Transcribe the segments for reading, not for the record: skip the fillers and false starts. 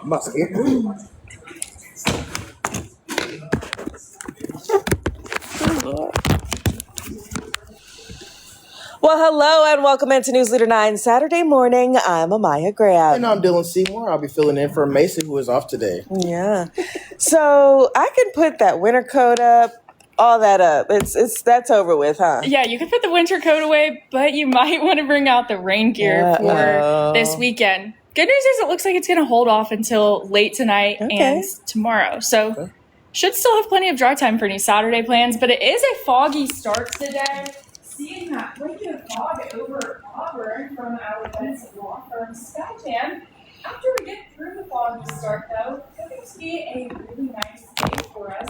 Well, hello and welcome into News Leader 9 Saturday morning. I'm Amaya Graham. And I'm Dylan Seymour. I'll be filling in for Mason, who is off today. Yeah. So I can put that winter coat up, all that up. That's over with, huh? Yeah, you can put the winter coat away, but you might want to bring out the rain gear for this weekend. Good news is it looks like it's going to hold off until late tonight and tomorrow. So should still have plenty of dry time for any Saturday plans, but it is a foggy start today. Seeing that winter fog over Auburn from our Benson law firm Skytan. After we get through the foggy start, though, it's going to be a really nice day for us.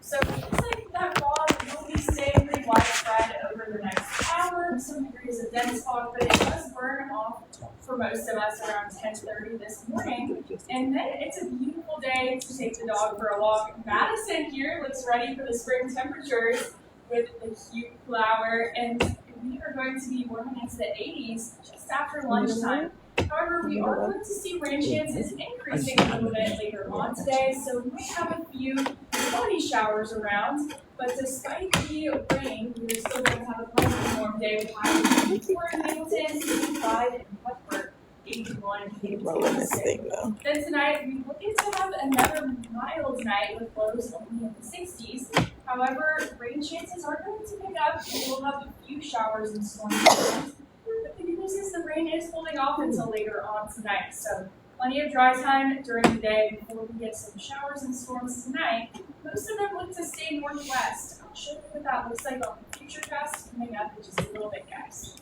So it looks like that fog will be staying pretty widespread over the next hour. Some degrees of dense fog, but it does burn off for most of us around 10:30 this morning. And then it's a beautiful day to take the dog for a walk. Madison here looks ready for the spring temperatures with the cute flower, and we are going to be warming into the 80s just after lunchtime. However, we are going to see rain chances increasing a little bit later on today, so we might have a few spotty showers around. But despite the rain, we're still going to have a pleasant warm day with highs of 84 in Hamilton, 85 in Westport, 81 in Hamilton. Then tonight, we're looking to have another mild night with lows only in the 60s. However, rain chances are going to pick up, and we'll have a few showers and storms. But the good news is the rain is holding off until later on tonight, so plenty of dry time during the day before we get some showers and storms tonight. Most of them look to stay northwest. I'll show you what that looks like on the Futurecast coming up in just a little bit, guys.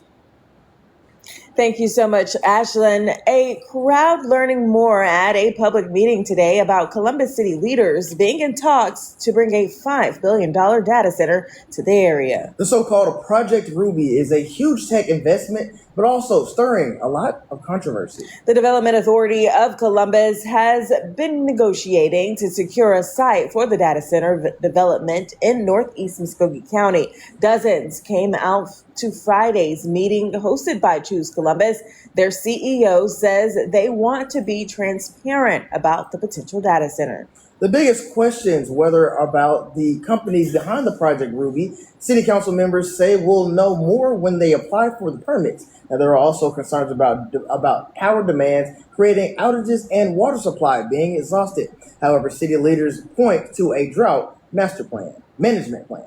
Thank you so much, Ashlyn. A crowd learning more at a public meeting today about Columbus City leaders being in talks to bring a $5 billion data center to the area. The so-called Project Ruby is a huge tech investment, but also stirring a lot of controversy. The Development Authority of Columbus has been negotiating to secure a site for the data center development in northeast Muskogee County. Dozens came out to Friday's meeting hosted by Choose Columbus. Their CEO says they want to be transparent about the potential data center. The biggest questions whether about the companies behind the Project Ruby. City council members say we'll know more when they apply for the permits. Now, there are also concerns about power demands, creating outages, and water supply being exhausted. However, city leaders point to a drought management plan.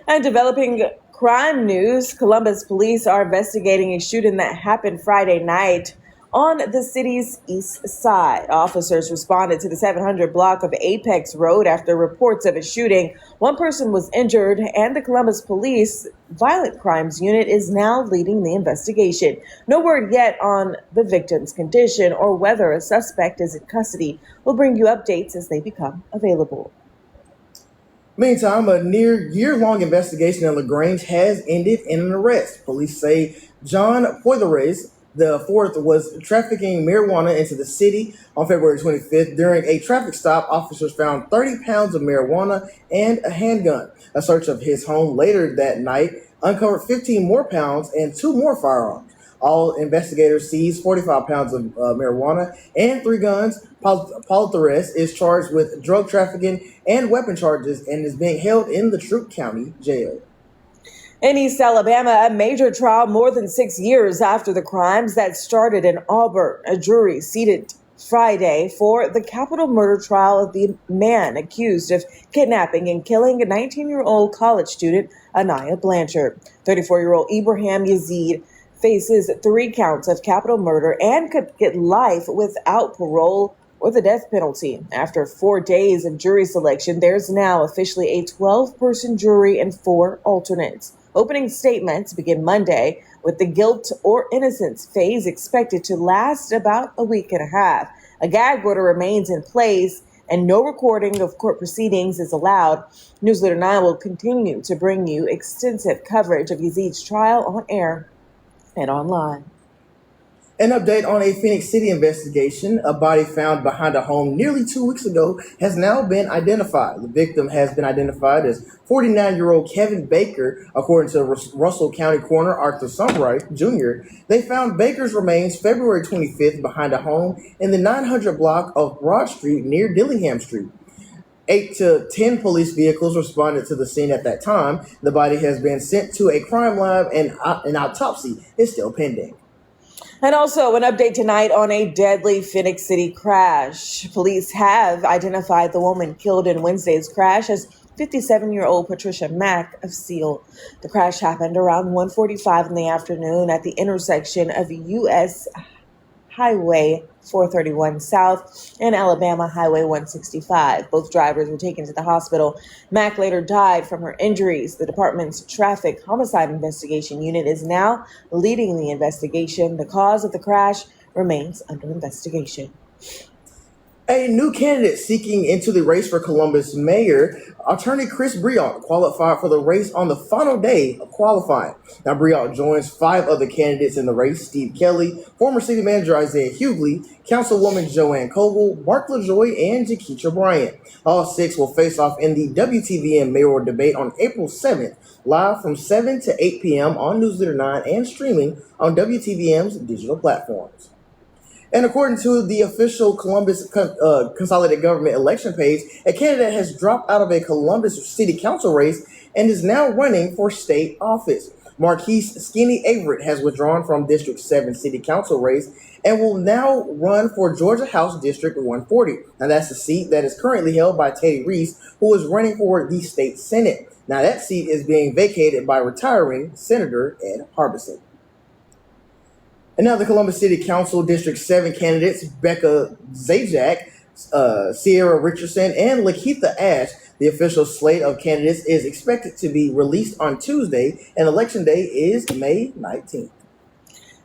And developing crime news, Columbus police are investigating a shooting that happened Friday night on the city's east side. Officers responded to the 700 block of Apex Road after reports of a shooting. One person was injured, and the Columbus Police Violent Crimes Unit is now leading the investigation. No word yet on the victim's condition or whether a suspect is in custody. We'll bring you updates as they become available. Meantime, a near year-long investigation in LaGrange has ended in an arrest. Police say John Poitras IV was trafficking marijuana into the city on February 25th. During a traffic stop, officers found 30 pounds of marijuana and a handgun. A search of his home later that night uncovered 15 more pounds and 2 more firearms. All investigators seized 45 pounds of marijuana and 3 guns. Poitras is charged with drug trafficking and weapon charges and is being held in the Troup County Jail. In East Alabama, a major trial more than 6 years after the crimes that started in Auburn. A jury seated Friday for the capital murder trial of the man accused of kidnapping and killing a 19-year-old college student, Anaya Blanchard. 34-year-old Ibrahim Yazid faces 3 counts of capital murder and could get life without parole or the death penalty. After 4 days of jury selection, there's now officially a 12-person jury and 4 alternates. Opening statements begin Monday, with the guilt or innocence phase expected to last about a week and a half. A gag order remains in place, and no recording of court proceedings is allowed. News Leader 9 will continue to bring you extensive coverage of Yazid's trial on air and online. An update on a Phoenix City investigation. A body found behind a home nearly 2 weeks ago has now been identified. The victim has been identified as 49-year-old Kevin Baker, according to Russell County Coroner Arthur Sunbright Jr. They found Baker's remains February 25th behind a home in the 900 block of Broad Street near Dillingham Street. 8 to 10 police vehicles responded to the scene at that time. The body has been sent to a crime lab and an autopsy is still pending. And also an update tonight on a deadly Phoenix City crash. Police have identified the woman killed in Wednesday's crash as 57-year-old Patricia Mack of Seal. The crash happened around 1:45 in the afternoon at the intersection of U.S. Highway 431 South and Alabama Highway 165. Both drivers were taken to the hospital. Mack later died from her injuries. The department's traffic homicide investigation unit is now leading the investigation. The cause of the crash remains under investigation. A new candidate seeking into the race for Columbus mayor, attorney Chris Briant, qualified for the race on the final day of qualifying. Now, Briant joins 5 other candidates in the race: Steve Kelly, former city manager Isaiah Hughley, Councilwoman Joanne Cogle, Mark LaJoy, and Jakeisha Bryant. All 6 will face off in the WTVN mayoral debate on April 7th, live from 7 to 8 p.m. on News Leader 9 and streaming on WTVM's digital platforms. And according to the official Columbus Consolidated Government election page, a candidate has dropped out of a Columbus City Council race and is now running for state office. Marquise Skinny Averett has withdrawn from District 7 City Council race and will now run for Georgia House District 140. Now, that's a seat that is currently held by Teddy Reese, who is running for the state Senate. Now, that seat is being vacated by retiring Senator Ed Harbison. And now the Columbus City Council District 7 candidates, Becca Zajac, Sierra Richardson, and Lakeitha Ash. The official slate of candidates is expected to be released on Tuesday, and Election Day is May 19th.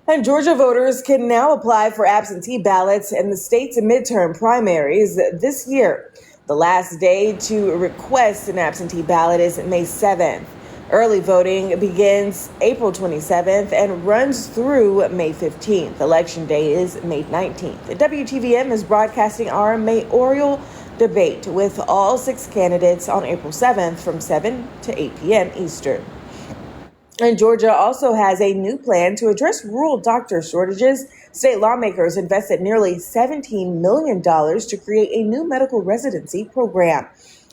And Georgia voters can now apply for absentee ballots in the state's midterm primaries this year. The last day to request an absentee ballot is May 7th. Early voting begins April 27th and runs through May 15th. Election Day is May 19th. The WTVM is broadcasting our mayoral debate with all 6 candidates on April 7th from 7 to 8 p.m. Eastern. And Georgia also has a new plan to address rural doctor shortages. State lawmakers invested nearly $17 million to create a new medical residency program.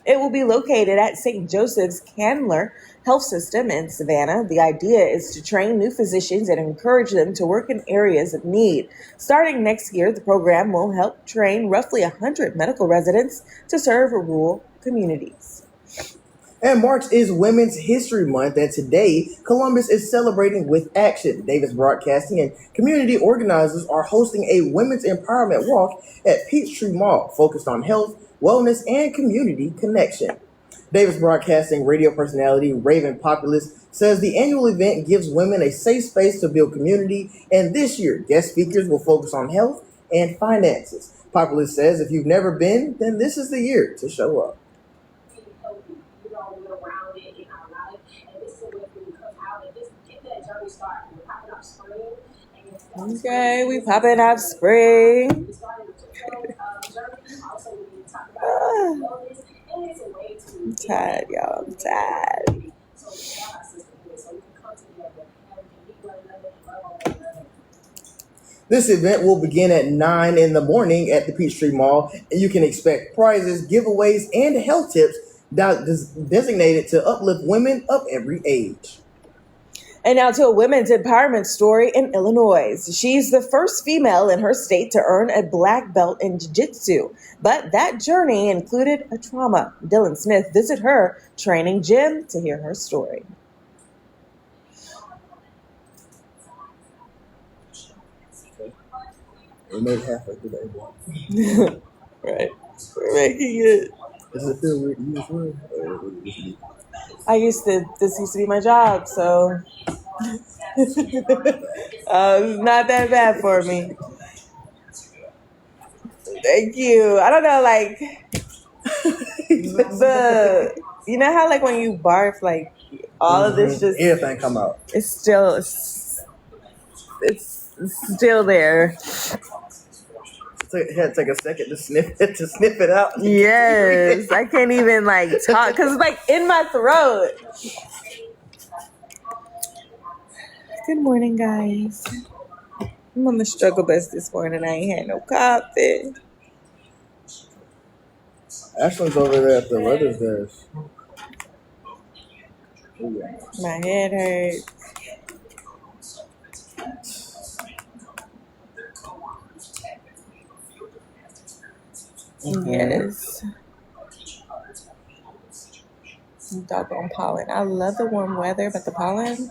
It will be located at St. Joseph's Candler Health System in Savannah. The idea is to train new physicians and encourage them to work in areas of need. Starting next year, the program will help train roughly 100 medical residents to serve rural communities. And March is Women's History Month, and today Columbus is celebrating with action. Davis Broadcasting and community organizers are hosting a women's empowerment walk at Peachtree Mall, focused on health, wellness, and community connection. Davis Broadcasting radio personality Raven Populous says the annual event gives women a safe space to build community, and this year guest speakers will focus on health and finances. Populous says if you've never been, then this is the year to show up. Okay, we popping up spring. I'm tired, y'all. I'm tired. This event will begin at 9 in the morning at the Peachtree Mall, and you can expect prizes, giveaways, and health tips designated to uplift women of every age. And now to a women's empowerment story in Illinois. She's the first female in her state to earn a black belt in jiu-jitsu, but that journey included a trauma. Dylan Smith visited her training gym to hear her story. We made it halfway through the Right. We're making it. Does it feel weird to you as well? This used to be my job, so it's not that bad for me. Thank you. I don't know, like, you know how, like, when you barf, like, all of this just... Everything come out. It's still... It's still there. It had to take a second to sniff it out. Yes, I can't even like talk because it's like in my throat. Good morning, guys. I'm on the struggle bus this morning. I ain't had no coffee. Ashlyn's over there at the weather's desk. My head hurts. Yes. Doggone pollen. I love the warm weather, but the pollen.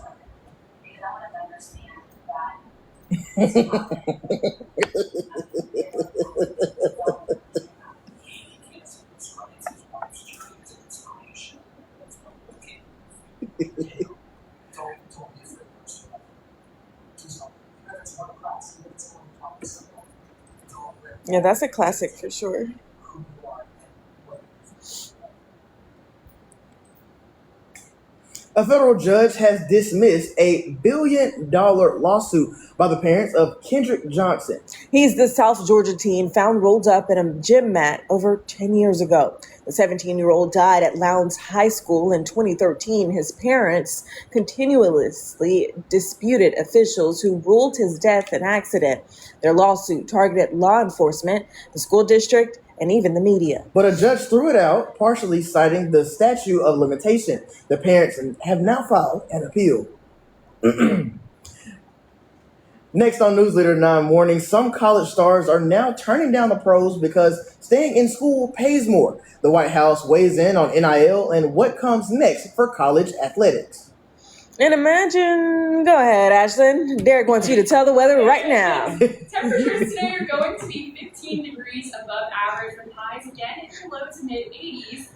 Yeah, that's a classic for sure. A federal judge has dismissed a $1 billion lawsuit by the parents of Kendrick Johnson. He's the South Georgia teen found rolled up in a gym mat over 10 years ago. The 17-year-old died at Lowndes High School in 2013. His parents continuously disputed officials who ruled his death an accident. Their lawsuit targeted law enforcement, the school district, and even the media. But a judge threw it out, partially citing the statute of limitation. The parents have now filed an appeal. Next on Newsletter 9 Morning, some college stars are now turning down the pros because staying in school pays more. The White House weighs in on NIL and what comes next for college athletics. And imagine, go ahead, Ashlyn. Derek wants you to tell the weather right now. Temperatures today are going to be 15 degrees above average with highs again in the low to mid 80s.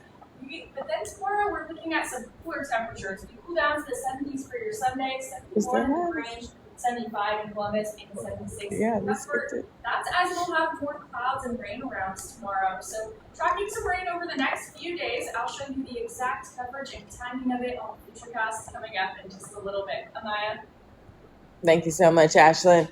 But then tomorrow we're looking at some cooler temperatures. We cool down to the 70s for your Sunday, 74 in the range, 75 in Columbus, and 76 in Bedford. That's as we'll have more clouds and rain around us tomorrow. So tracking some rain over the next few days. I'll show you the exact coverage and timing of it on Futurecast coming up in just a little bit. Amaya? Thank you so much, Ashlyn.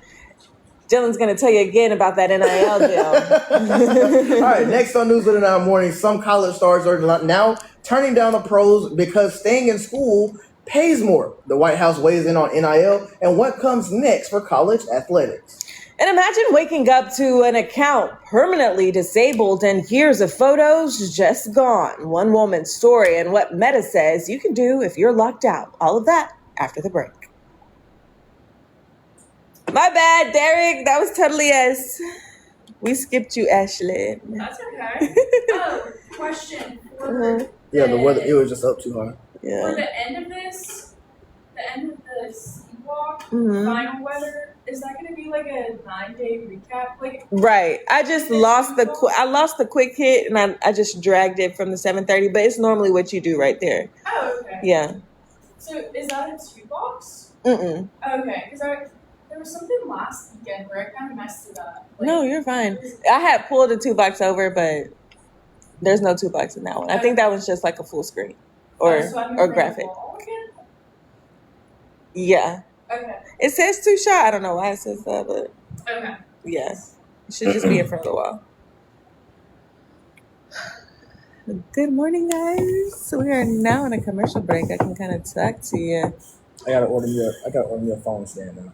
Dylan's going to tell you again about that NIL deal. All right, next on Newsletter 9 Morning, some college stars are now turning down the pros because staying in school pays more. The White House weighs in on NIL and what comes next for college athletics. And imagine waking up to an account permanently disabled and years of photos just gone. One woman's story and what Meta says you can do if you're locked out. All of that after the break. My bad, Derek. That was totally us. We skipped you, Ashlyn. That's okay. Question. Yeah, the weather, it was just up too high. Yeah. For the end of this, the end of the Seawalk, final weather, is that going to be like a 9-day recap? Right. I just lost the quick hit and I just dragged it from the 7:30, but it's normally what you do right there. Oh, okay. Yeah. So is that a 2-box? Okay, because there was something last weekend where I kind of messed it up. No, you're fine. I had pulled the 2-box over, but there's no 2-box in that one. I think that was just like a full screen or graphic. Yeah. Okay. It says 2-shot. I don't know why it says that, but okay. Yeah. It should just be in for a wall. Good morning, guys. So we are now in a commercial break. I can kind of talk to you. I gotta order me a phone stand now.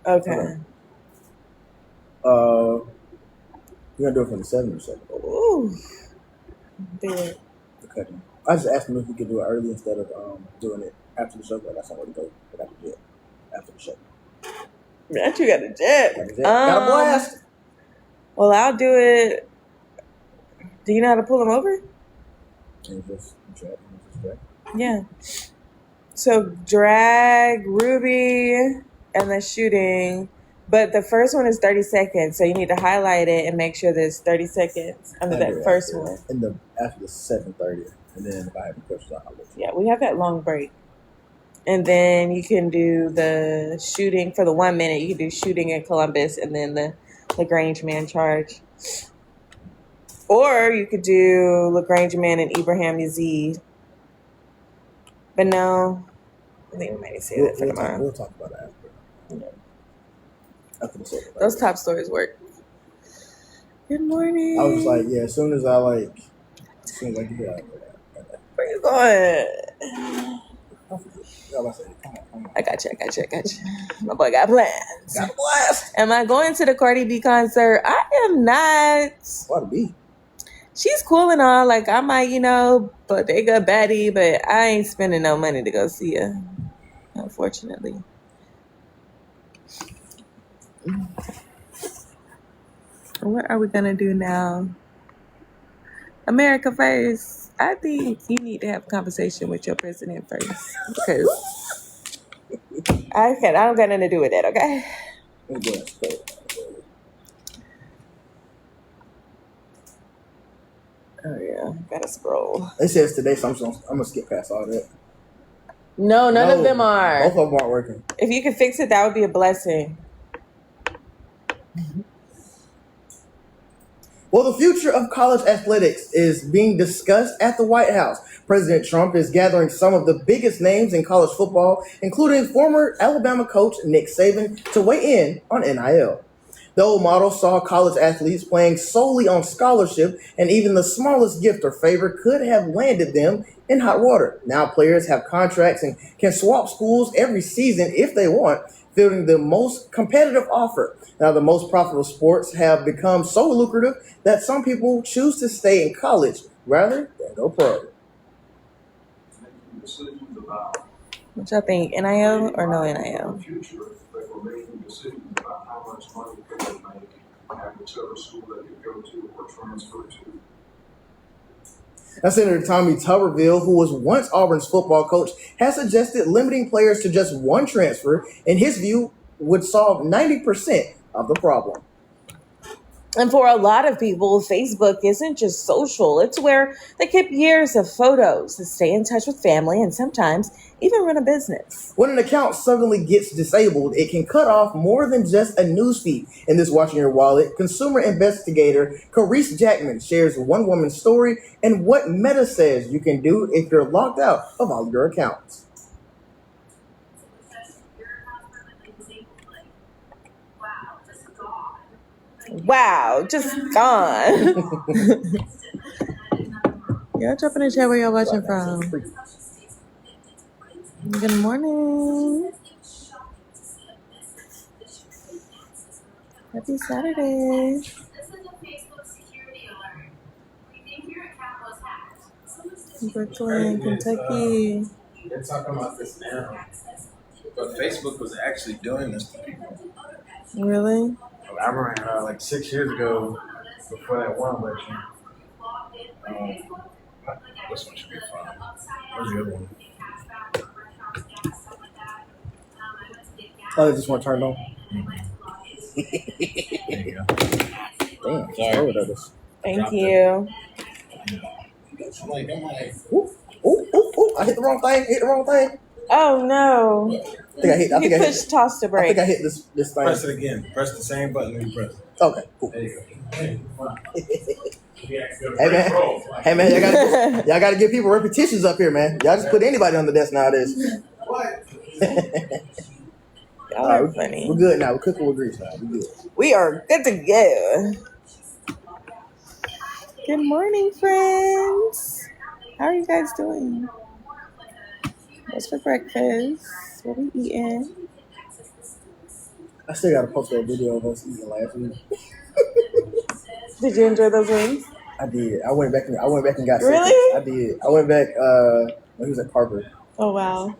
Okay. You're gonna do it from the 7 or 7. Ooh. Do it. Okay. I just asked him if we could do it early instead of doing it after the show, but that's not what to go. I got to do it after the show. That you got a jet. Got a blast. Well, I'll do it. Do you know how to pull them over? Just drag. Yeah. So drag Ruby and the shooting. But the first one is 30 seconds, so you need to highlight it and make sure there's 30 seconds under that first one. After the 7:30, and then if I have any questions, I'll let you. Yeah, we have that long break. And then you can do the shooting for the 1 minute. You can do shooting in Columbus and then the LaGrange man charge. Or you could do LaGrange Man and Ibrahim Yazid. But no, I think we might say that for tomorrow. We'll talk about that after the segment. Those top stories work. Good morning. I was just like, yeah, as soon as I get out. Where you going? I got you. My boy got plans. Got plans. Am I going to the Cardi B concert? I am not. Cardi B? She's cool and all. Like, I might, bodega baddie, but I ain't spending no money to go see her, unfortunately. What are we going to do now? America first. I think you need to have a conversation with your president first, because I don't got nothing to do with that, okay? Oh, yeah. Gotta scroll. It says today, so I'm going to skip past all that. No, none of them are. Both of them aren't working. If you could fix it, that would be a blessing. Well, the future of college athletics is being discussed at the White House. President Trump is gathering some of the biggest names in college football, including former Alabama coach Nick Saban, to weigh in on NIL. The old model saw college athletes playing solely on scholarship, and even the smallest gift or favor could have landed them in hot water. Now players have contracts and can swap schools every season if they want, fielding the most competitive offer. Now, the most profitable sports have become so lucrative that some people choose to stay in college rather than go pro. What y'all think, NIL or no NIL? Now, Senator Tommy Tuberville, who was once Auburn's football coach, has suggested limiting players to just one transfer, in his view, would solve 90% of the problem. And for a lot of people, Facebook isn't just social. It's where they keep years of photos to stay in touch with family and sometimes even run a business. When an account suddenly gets disabled, it can cut off more than just a newsfeed. In this Watching Your Wallet, consumer investigator Carice Jackman shares one woman's story and what Meta says you can do if you're locked out of all your accounts. Wow, just gone. Y'all drop in the chat where y'all watching from. Good morning. Happy Saturday. Brooklyn, Kentucky. They're talking about this now. But Facebook was actually doing this to people. Really? I remember like 6 years ago, before that one election. This one should be fun. Where's the other one? Oh, they just want turned on. There you go. Damn, sorry. Thank you. I'm like, Ooh, I hit the wrong thing. Oh no. I pushed toss to break. I think I hit this thing. press it again. Press the same button you press it. Okay, cool. There you go. Hey man, y'all gotta give people repetitions up here, man. Y'all just put anybody on the desk nowadays. What? Y'all are funny. We're good now. We're cooking with grease now. We're good. We are good to go. Good morning, friends. How are you guys doing? What's for breakfast? What are we eating? I still gotta post that video of us eating last week. Did you enjoy those wings? I did. I went back and got Really? seconds. I did. I went back when he was at Parker. Oh wow.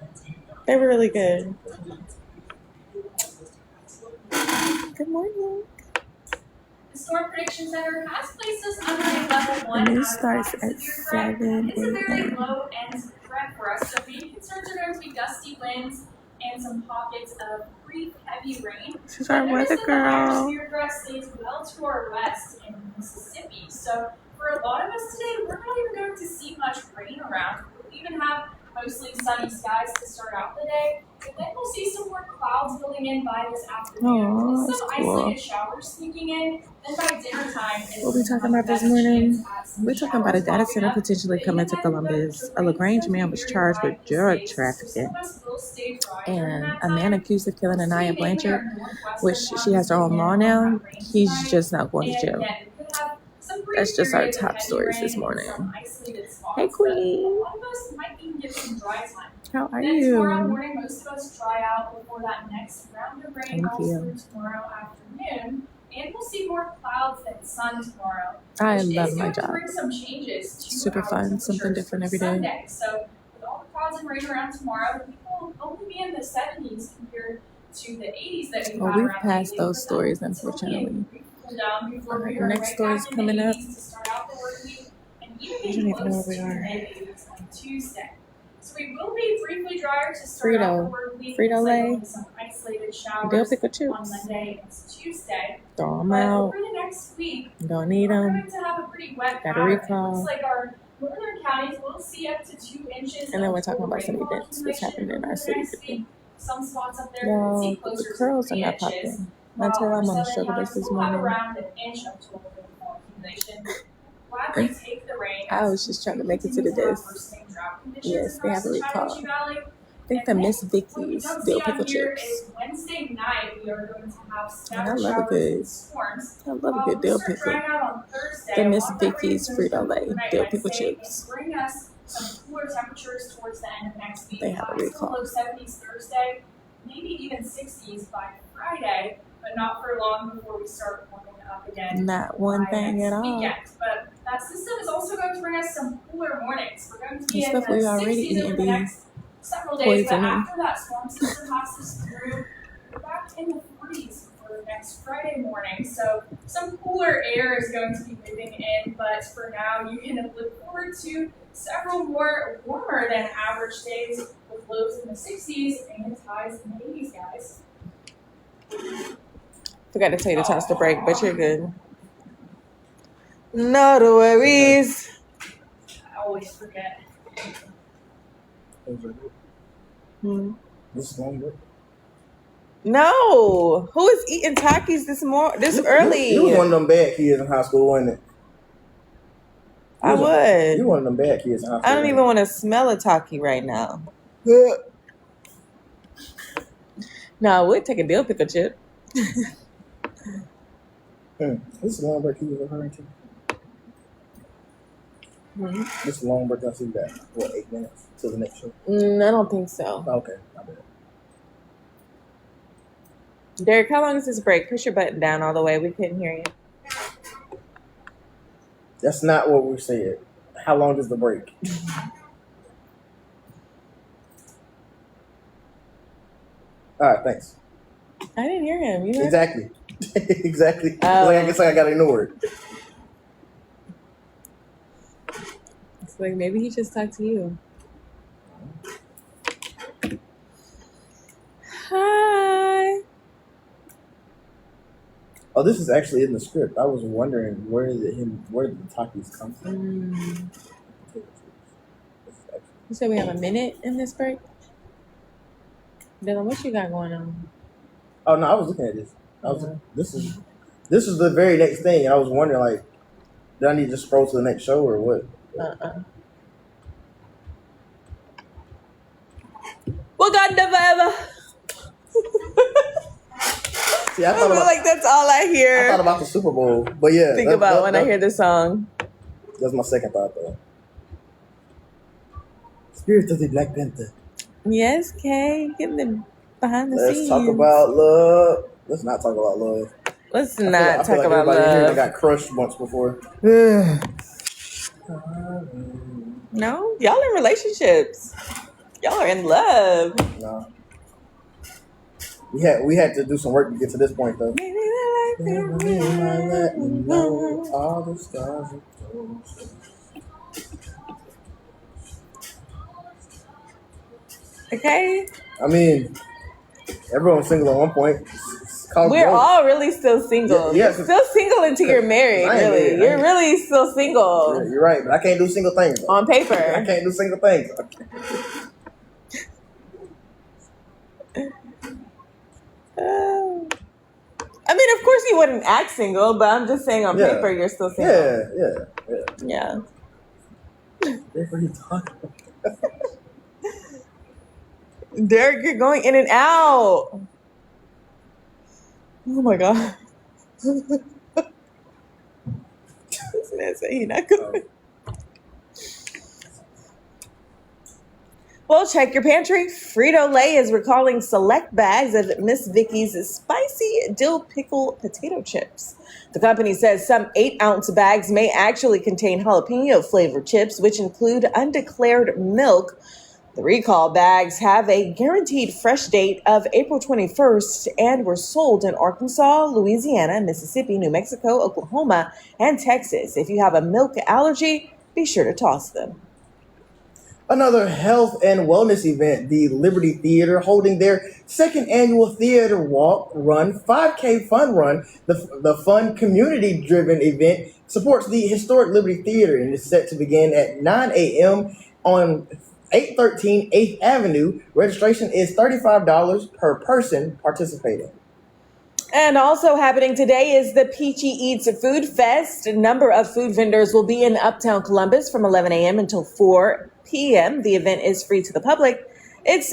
They were really good. Good morning. The Storm Prediction Center has placed us under a level 1. The news starts at 7 It's a very a.m. low end threat for us, so main concerns are going to be gusty winds and some pockets of brief heavy rain. She's our weather girl. Severe threat stays well to our west in Mississippi. So for a lot of us today, we're not even going to see much rain around. We even have mostly sunny skies to start out the day. But then we'll see some more clouds building in by this afternoon, with some isolated showers sneaking in. Then by dinner time, What we talking about this morning? We're talking about a data center potentially coming to Columbus. A LaGrange man was charged with drug trafficking. And a man accused of killing Anaya Blanchard, which she has her own law now, he's just not going to jail. That's just our top stories this morning. Hey, Queen. How are you? Tomorrow morning, most of us dry out before that next round of rain falls through tomorrow afternoon. And we'll see more clouds than sun tomorrow. I love my job. Bring some changes to super fun, something different every day. Sunday. So with all the clouds and rain around tomorrow, we will only be in the 70s compared to the 80s that we've we've passed those stories, unfortunately. All right, the next story is coming up. I don't even know where we are. Tuesday. So we will be briefly drier to start out the work week. Frito-Lay. Some isolated showers Dill pickle chips. on Monday and Tuesday. Throw them But out. over the next week, Don't need we're them. going to have a pretty wet Got a pattern. recall. Looks like our northern counties will see up to 2 inches. And then we're of talking about some rainfall events that's happening in our accumulation city next today. week. Some spots up there could see Yo, closer the to curls are 3 not inches. popping. Until I'm on the struggle bus this We'll have morning. around an inch of total rainfall accumulation. Gladly take the rain. I was just trying to make it to the desk. Yes, they have a recall. I think the Miss Vicky's dill pickle chips. Wednesday night, we are going to have And I love a good, I love a good dill pickle. The Miss Vicky's Frito-Lay dill pickle chips. Bring us some cooler temperatures towards the end of next week. They have a recall. Low 70s Thursday, maybe even 60s by Friday, but not for long before we start warming up again. Not one by thing next at all. weekend. But that system is also going to bring us some cooler mornings. We're going to be The in stuff the we already 60s over eating the be next several days, but poisoning. after that storm system passes through, we're back in the 40s for next Friday morning. So some cooler air is going to be moving in, but for now you can look forward to several more warmer than average days with lows in the 60s and highs in the 80s, guys. Forgot to tell you to toss the break, but you're good. No worries. I always forget. This is longer. No. Who is eating Takis this early? You was one of them bad kids in high school, wasn't it? I would. You one of them bad kids in high school. I don't even want to smell a Taki right now. No, I would take a dill pickle chip. This is the long break he was referring to. This is the long break I see that. What, 8 minutes to the next show? I don't think so. Okay, I bet. Derek, how long is this break? Push your button down all the way. We couldn't hear you. That's not what we said. How long is the break? All right, thanks. I didn't hear him. You heard? Exactly. Exactly. I guess I got ignored. It's like maybe he just talked to you. Hi. Oh, this is actually in the script. I was wondering where did the Takis come from? You said we have a minute in this break? Dylan, what you got going on? Oh no, I was looking at this. This is the very next thing, and I was wondering, like, did I need to scroll to the next show or what? Wakanda forever. See, I feel like that's all I hear. I thought about the Super Bowl, but yeah. Think about when I hear this song. That's my second thought, though. Spirit of the Black Panther. Yes, Kay. Getting them behind the Let's scenes. talk about love. Let's not talk about love. Let's not talk like about everybody here love. that got crushed once before. No, y'all in relationships. Y'all are in love. No. We had to do some work to get to this point, though. All the stars are close. Okay. I mean, everyone's single at one point. We're all really still single. Yeah, You're still single until you're married, really. You're really still single. You're right, but I can't do single things. On paper. I can't do single things. you wouldn't act single, but I'm just saying on paper you're still single. Yeah. What are you talking about? Derek, you're going in and out. Oh my god. This man said he's not going. Well, check your pantry. Frito-Lay is recalling select bags of Miss Vicky's spicy dill pickle potato chips. The company says some 8-ounce bags may actually contain jalapeno-flavored chips, which include undeclared milk. The recall bags have a guaranteed fresh date of April 21st and were sold in Arkansas, Louisiana, Mississippi, New Mexico, Oklahoma, and Texas. If you have a milk allergy, be sure to toss them. Another health and wellness event, the Liberty Theater, holding their second annual theater walk, run, 5K fun run. The fun, community-driven event supports the historic Liberty Theater and is set to begin at 9 a.m. on 813 8th Avenue. Registration is $35 per person participating. And also happening today is the Peachy Eats Food Fest. A number of food vendors will be in Uptown Columbus from 11 a.m. until 4 p.m. The event is free to the public. It's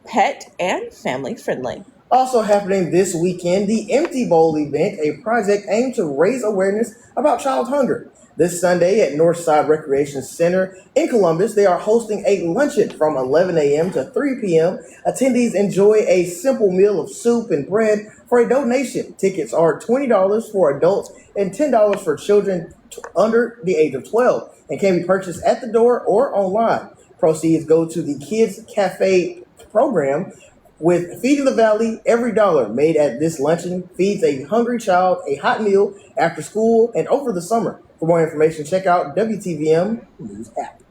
pet and family friendly. Also happening this weekend, the Empty Bowl event, a project aimed to raise awareness about child hunger. This Sunday at Northside Recreation Center in Columbus, they are hosting a luncheon from 11 a.m. to 3 p.m. Attendees enjoy a simple meal of soup and bread for a donation. Tickets are $20 for adults and $10 for children under the age of 12 and can be purchased at the door or online. Proceeds go to the Kids Cafe program. With Feeding the Valley, every dollar made at this luncheon feeds a hungry child a hot meal after school and over the summer. For more information, check out WTVM News app.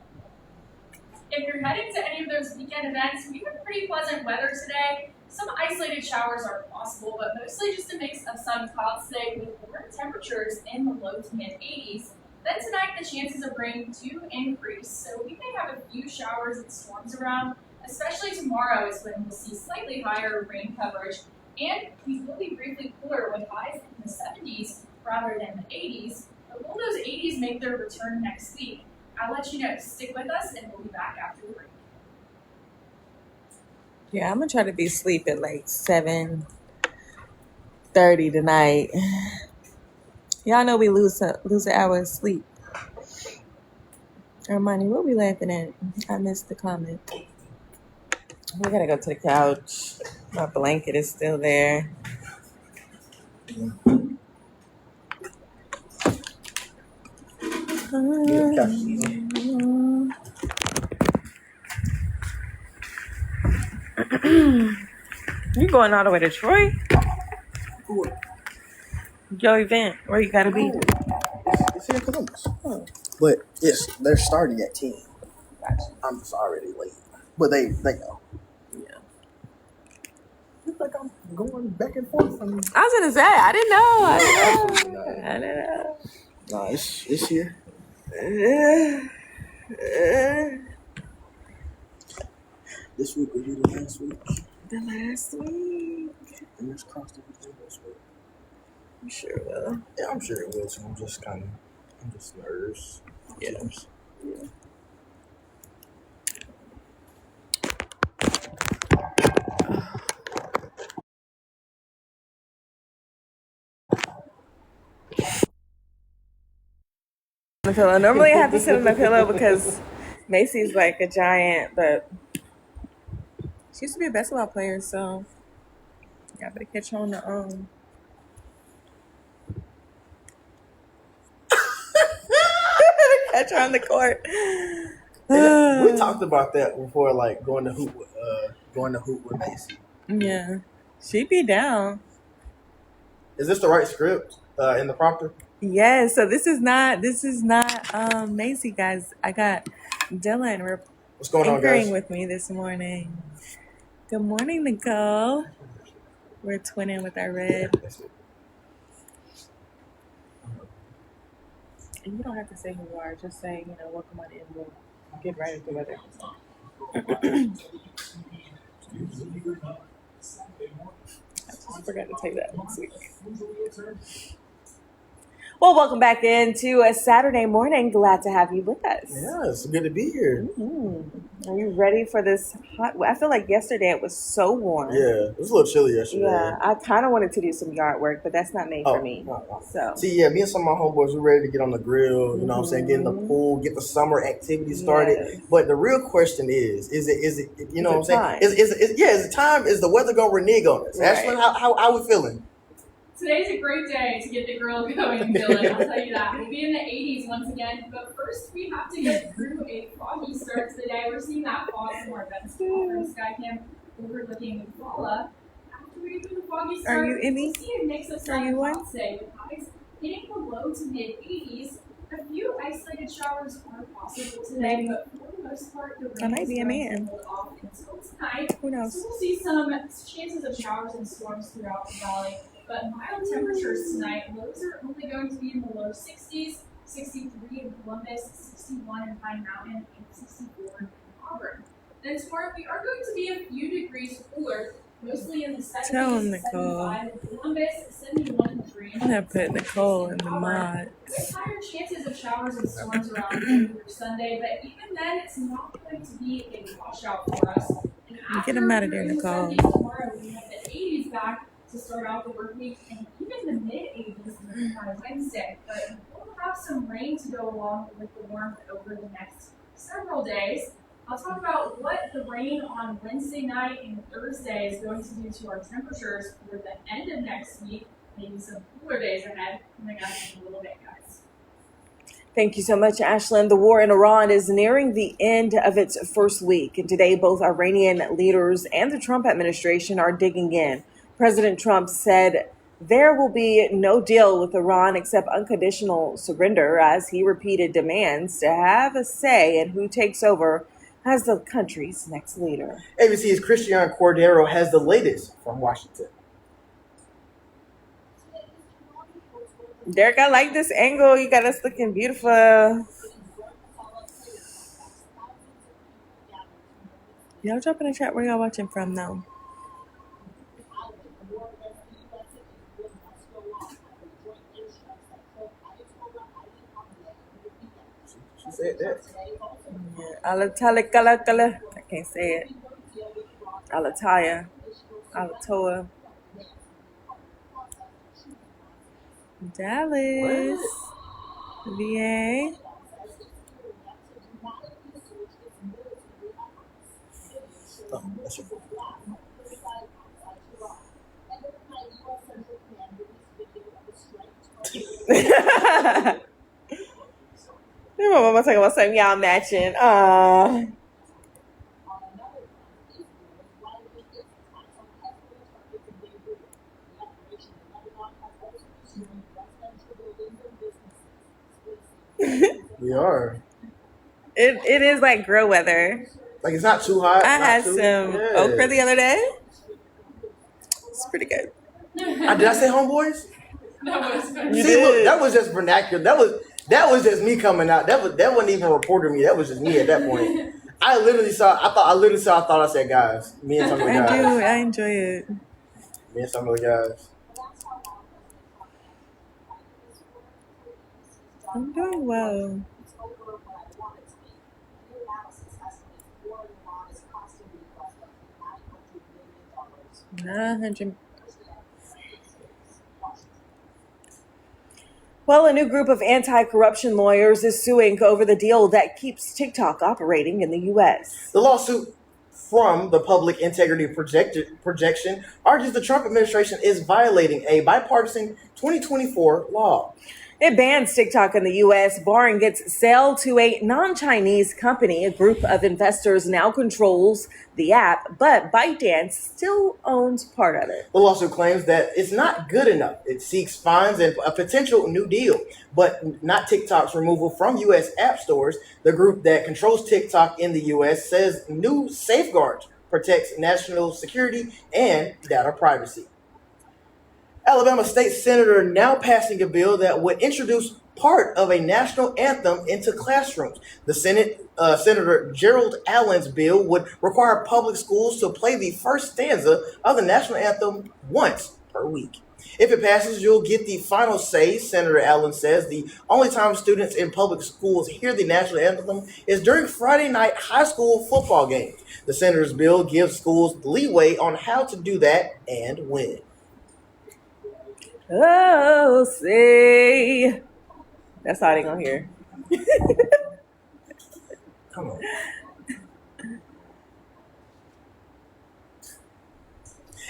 If you're heading to any of those weekend events, we have pretty pleasant weather today. Some isolated showers are possible, but mostly just a mix of sun and clouds today with warm temperatures in the low to mid 80s. Then tonight, the chances of rain do increase, so we may have a few showers and storms around. Especially tomorrow is when we'll see slightly higher rain coverage, and we will be briefly cooler with highs in the 70s rather than the 80s. But will those 80s make their return next week? I'll let you know. Stick with us, and we'll be back after the break. Yeah, I'm gonna try to be asleep at like 7:30 tonight. Y'all know we lose an hour of sleep. Armani, what we laughing at? I missed the comment. We gotta go to the couch. My blanket is still there. You going all the way to Troy? Your event, where you gotta be? It's here in Columbus. Oh. But they're starting at 10. Gotcha. I'm just already late. But they know. Yeah. It's like I'm going back and forth. I was gonna say, I didn't know. No, it's here. This week will be the last week. The last week. And it's crossed everything this week. I'm sure it will. Yeah, I'm sure it will too. I'm just nervous. Yeah. Yeah. The pillow. Normally I have to sit on the pillow because Macy's like a giant, but she used to be a basketball player, so yeah, I better catch her on the catch her on the court. We talked about that before, like going to hoop with Macy. Yeah, she'd be down. Is this the right script in the prompter? Yeah, so this is not Macy, guys. I got Dylan What's going on, guys? with me this morning. Good morning, Nicole. We're twinning with our red. And you don't have to say who you are. Just say, welcome on in. We'll get right into weather. just forgot to take that next week. Well, welcome back into a Saturday morning. Glad to have you with us. Yeah, it's good to be here. Are you ready for this hot? I feel like yesterday it was so warm. Yeah, it was a little chilly yesterday. Yeah, I kind of wanted to do some yard work, but that's not made for me. So see, yeah, me and some of my homeboys, we're ready to get on the grill. You know what I'm saying? Get in the pool, get the summer activity started. Yes. But the real question is it? You know what I'm saying? Time? Is it time? Is the weather gonna renege on us? Right. Ashlyn, how we feeling? Today's a great day to get the grill going, Dylan. I'll tell you that. We'll be in the 80s once again, but first we have to get through a foggy start to the day. We're seeing that fog from our events from Skycam overlooking Eufaula. After we get through the foggy start, Are you Emmy? we'll see it makes us Are you one? today with highs hitting the low to mid 80s. A few isolated showers are possible today, Maybe. but for the most part, the I rain might is be a going to man. hold off until tonight. Who So knows? we'll see some chances of showers and storms throughout the valley, but mild temperatures tonight. Lows are only going to be in the low 60s, 63 in Columbus, 61 in Pine Mountain, and 64 in Auburn. Then tomorrow we are going to be a few degrees cooler, mostly in the 70s, Tell him, Nicole. 75 in Columbus, 71 in Green. I'm gonna put Nicole in the mod. With higher chances of showers and storms around through Sunday, but even then, it's not going to be a washout for us. And Get him out of there, after Nicole. the 70s tomorrow, we have the 80s back to start out the work week, and even the mid-80s by Wednesday. But we'll have some rain to go along with the warmth over the next several days. I'll talk about what the rain on Wednesday night and Thursday is going to do to our temperatures for the end of next week. Maybe some cooler days ahead coming up in a little bit, guys. thank you so much, Ashlyn. The war in Iran is nearing the end of its first week, and today both Iranian leaders and the Trump administration are digging in. President Trump said there will be no deal with Iran except unconditional surrender, as he repeated demands to have a say in who takes over as the country's next leader. ABC's Christian Cordero has the latest from Washington. Derek, I like this angle. You got us looking beautiful. Y'all drop in the chat where y'all watching from though. She said that. Alatala. I can't say it. Alataya. Alatoa. Dallas. VA. Oh, that's your fault. My mama talking about something y'all matching. We are. It is like grill weather. Like, it's not too hot. I not had too, some okra the other day. It's pretty good. Did I say homeboys? That was good. You See, look, did. that was just vernacular. That was just me coming out. That wasn't even reporting me. That was just me at that point. I thought I said guys. Me and some of the I guys. do. I enjoy it. Me and some of the guys. I'm doing well. 900. Well, a new group of anti-corruption lawyers is suing over the deal that keeps TikTok operating in the U.S. The lawsuit from the Public Integrity Projection argues the Trump administration is violating a bipartisan 2024 law. It bans TikTok in the U.S., barring its sale to a non-Chinese company. A group of investors now controls the app, but ByteDance still owns part of it. The lawsuit claims that it's not good enough. It seeks fines and a potential new deal, but not TikTok's removal from U.S. app stores. The group that controls TikTok in the U.S. says new safeguards protects national security and data privacy. Alabama state senator now passing a bill that would introduce part of a national anthem into classrooms. The Senator Gerald Allen's bill would require public schools to play the first stanza of the national anthem once per week. If it passes, you'll get the final say, Senator Allen says. The only time students in public schools hear the national anthem is during Friday night high school football games. The senator's bill gives schools leeway on how to do that and when. Oh, say. That's all they gonna hear. Come on.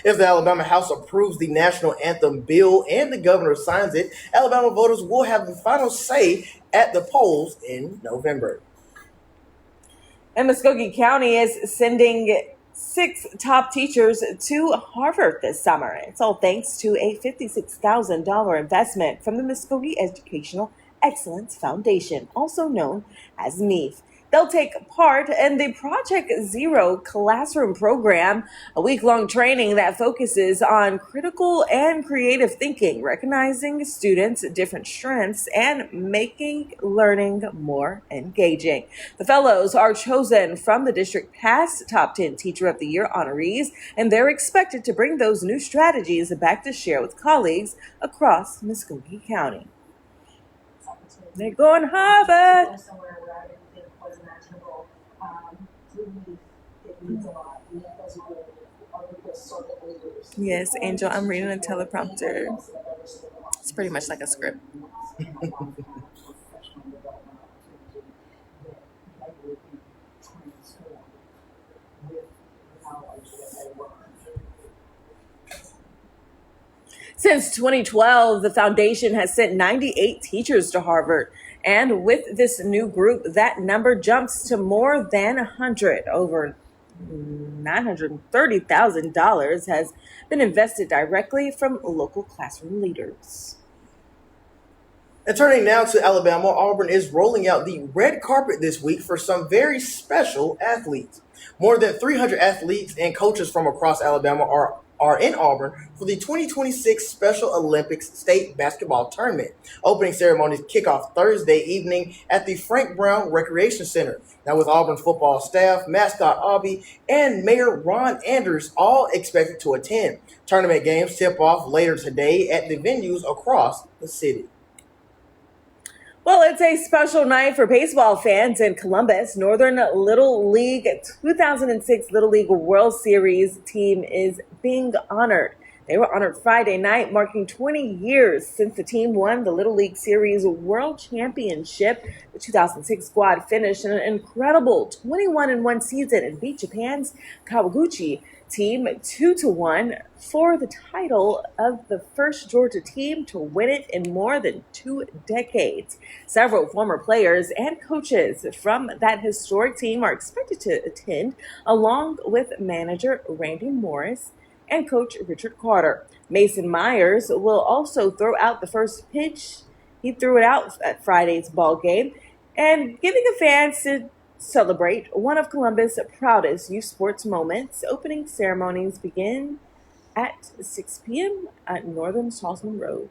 If the Alabama House approves the national anthem bill and the governor signs it, Alabama voters will have the final say at the polls in November. And Muskogee County is sending 6 top teachers to Harvard this summer. It's all thanks to a $56,000 investment from the Muskogee Educational Excellence Foundation, also known as MEEF. They'll take part in the Project Zero classroom program, a week-long training that focuses on critical and creative thinking, recognizing students' different strengths, and making learning more engaging. The fellows are chosen from the district past Top 10 Teacher of the Year honorees, and they're expected to bring those new strategies back to share with colleagues across Muskogee County. They're going Harvard. Yes, Angel, I'm reading a teleprompter. It's pretty much like a script. Since 2012, the foundation has sent 98 teachers to Harvard. And with this new group, that number jumps to more than 100. Over $930,000 has been invested directly from local classroom leaders. And turning now to Alabama, Auburn is rolling out the red carpet this week for some very special athletes. More than 300 athletes and coaches from across Alabama are in Auburn for the 2026 Special Olympics State Basketball Tournament. Opening ceremonies kick off Thursday evening at the Frank Brown Recreation Center. Now, with Auburn football staff, mascot Aubie, and Mayor Ron Anders all expected to attend. Tournament games tip off later today at the venues across the city. Well, it's a special night for baseball fans in Columbus. Northern Little League 2006 Little League World Series team is being honored. They were honored Friday night, marking 20 years since the team won the Little League Series World Championship. The 2006 squad finished an incredible 21-1 season and beat Japan's Kawaguchi team 2-1 for the title of the first Georgia team to win it in more than 2 decades. Several former players and coaches from that historic team are expected to attend, along with manager Randy Morris and coach Richard Carter. Mason Myers will also throw out the first pitch. He threw it out at Friday's ball game, and giving the fans to celebrate one of Columbus' proudest youth sports moments. Opening ceremonies begin at 6 p.m. at Northern Salzman Road.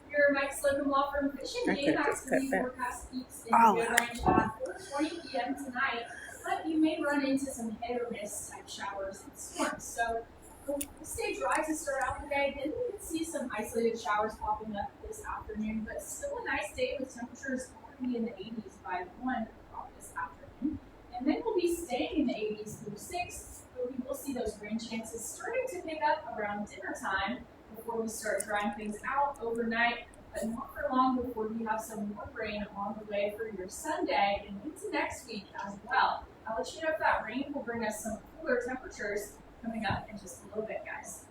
Your Mike Slocum Law Firm Fishing Game activity forecast peaks in the mid-range at 4:20 p.m. tonight, but you may run into some hit or miss type showers and storms. So we'll stay dry to start out the day. Then we can see some isolated showers popping up this afternoon, but still a nice day with temperatures already in the 80s by 1 o'clock this afternoon. And then we'll be staying in the 80s through 6, but we will see those rain chances starting to pick up around dinner time before we start drying things out overnight, but not for long before we have some more rain on the way for your Sunday and into next week as well. I'll let you know if that rain will bring us some cooler temperatures coming up in just a little bit, guys.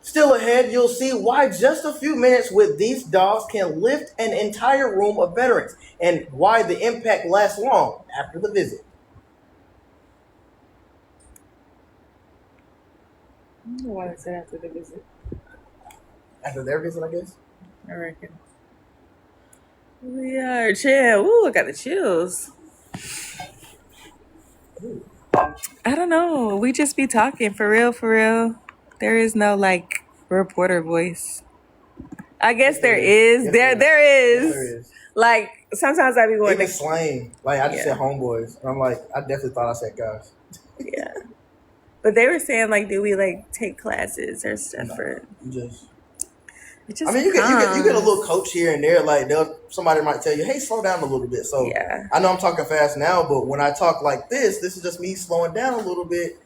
Still ahead, you'll see why just a few minutes with these dogs can lift an entire room of veterans and why the impact lasts long after the visit. I don't know why I said after the visit. After their visit, I guess? I reckon. We are chill. Ooh, I got the chills. I don't know. We just be talking for real, for real. There is no Reporter voice. I guess there is. is. Yes, There Yes, is. there is. Like sometimes I be going Even to slang. Like I just Yeah. said homeboys. And I'm like, I definitely thought I said guys. yeah. But they were saying like, do we like take classes or stuff No, for? you just. It just I mean, you get a little comes. coach here and there. Like somebody might tell you, "Hey, slow down a little bit." So Yeah. I know I'm talking fast now, but when I talk like this is just me slowing down a little bit.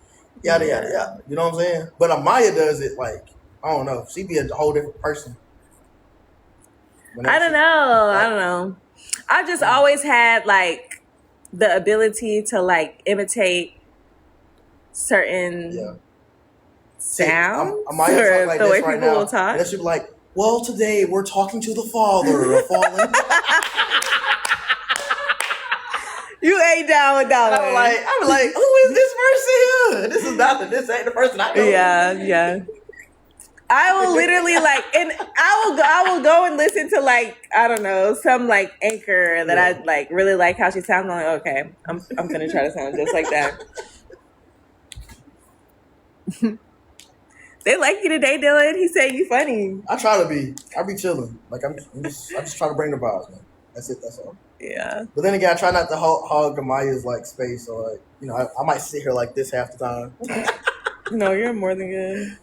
Yada yada yada. You know what I'm saying? But Amaya does it like I don't know. She'd be a whole different person. I don't know. I've just always had like the ability to like imitate certain sounds Amaya or talk like the this way right people now. will talk. And then she'd be like, "Well, today we're talking to the Father, fallen." You ain't down with that I'm one. like, who is this person here? This ain't the person I know. Yeah. I will literally like, and I will go and listen to like, I don't know, some like anchor that I like really like how she sounds. I'm like, okay, I'm gonna try to sound just like that. They like you today, Dylan. He said you funny. I try to be. I be chilling. Like I just try to bring the vibes, man. That's it. That's all. Yeah. But then again, I try not to hog Amaya's like space, or like I might sit here like this half the time. No, you're more than good.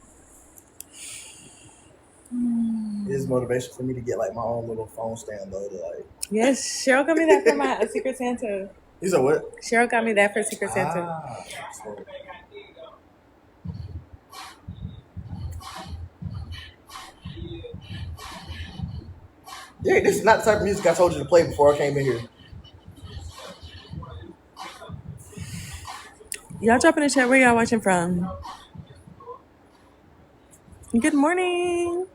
It is motivation for me to get like my own little phone stand though. To like. Yes, Cheryl got me that for my Secret Santa. You said what? Cheryl got me that for Secret Santa. So. Yeah, this is not the type of music I told you to play before I came in here. Y'all drop in the chat where y'all watching from. Good morning.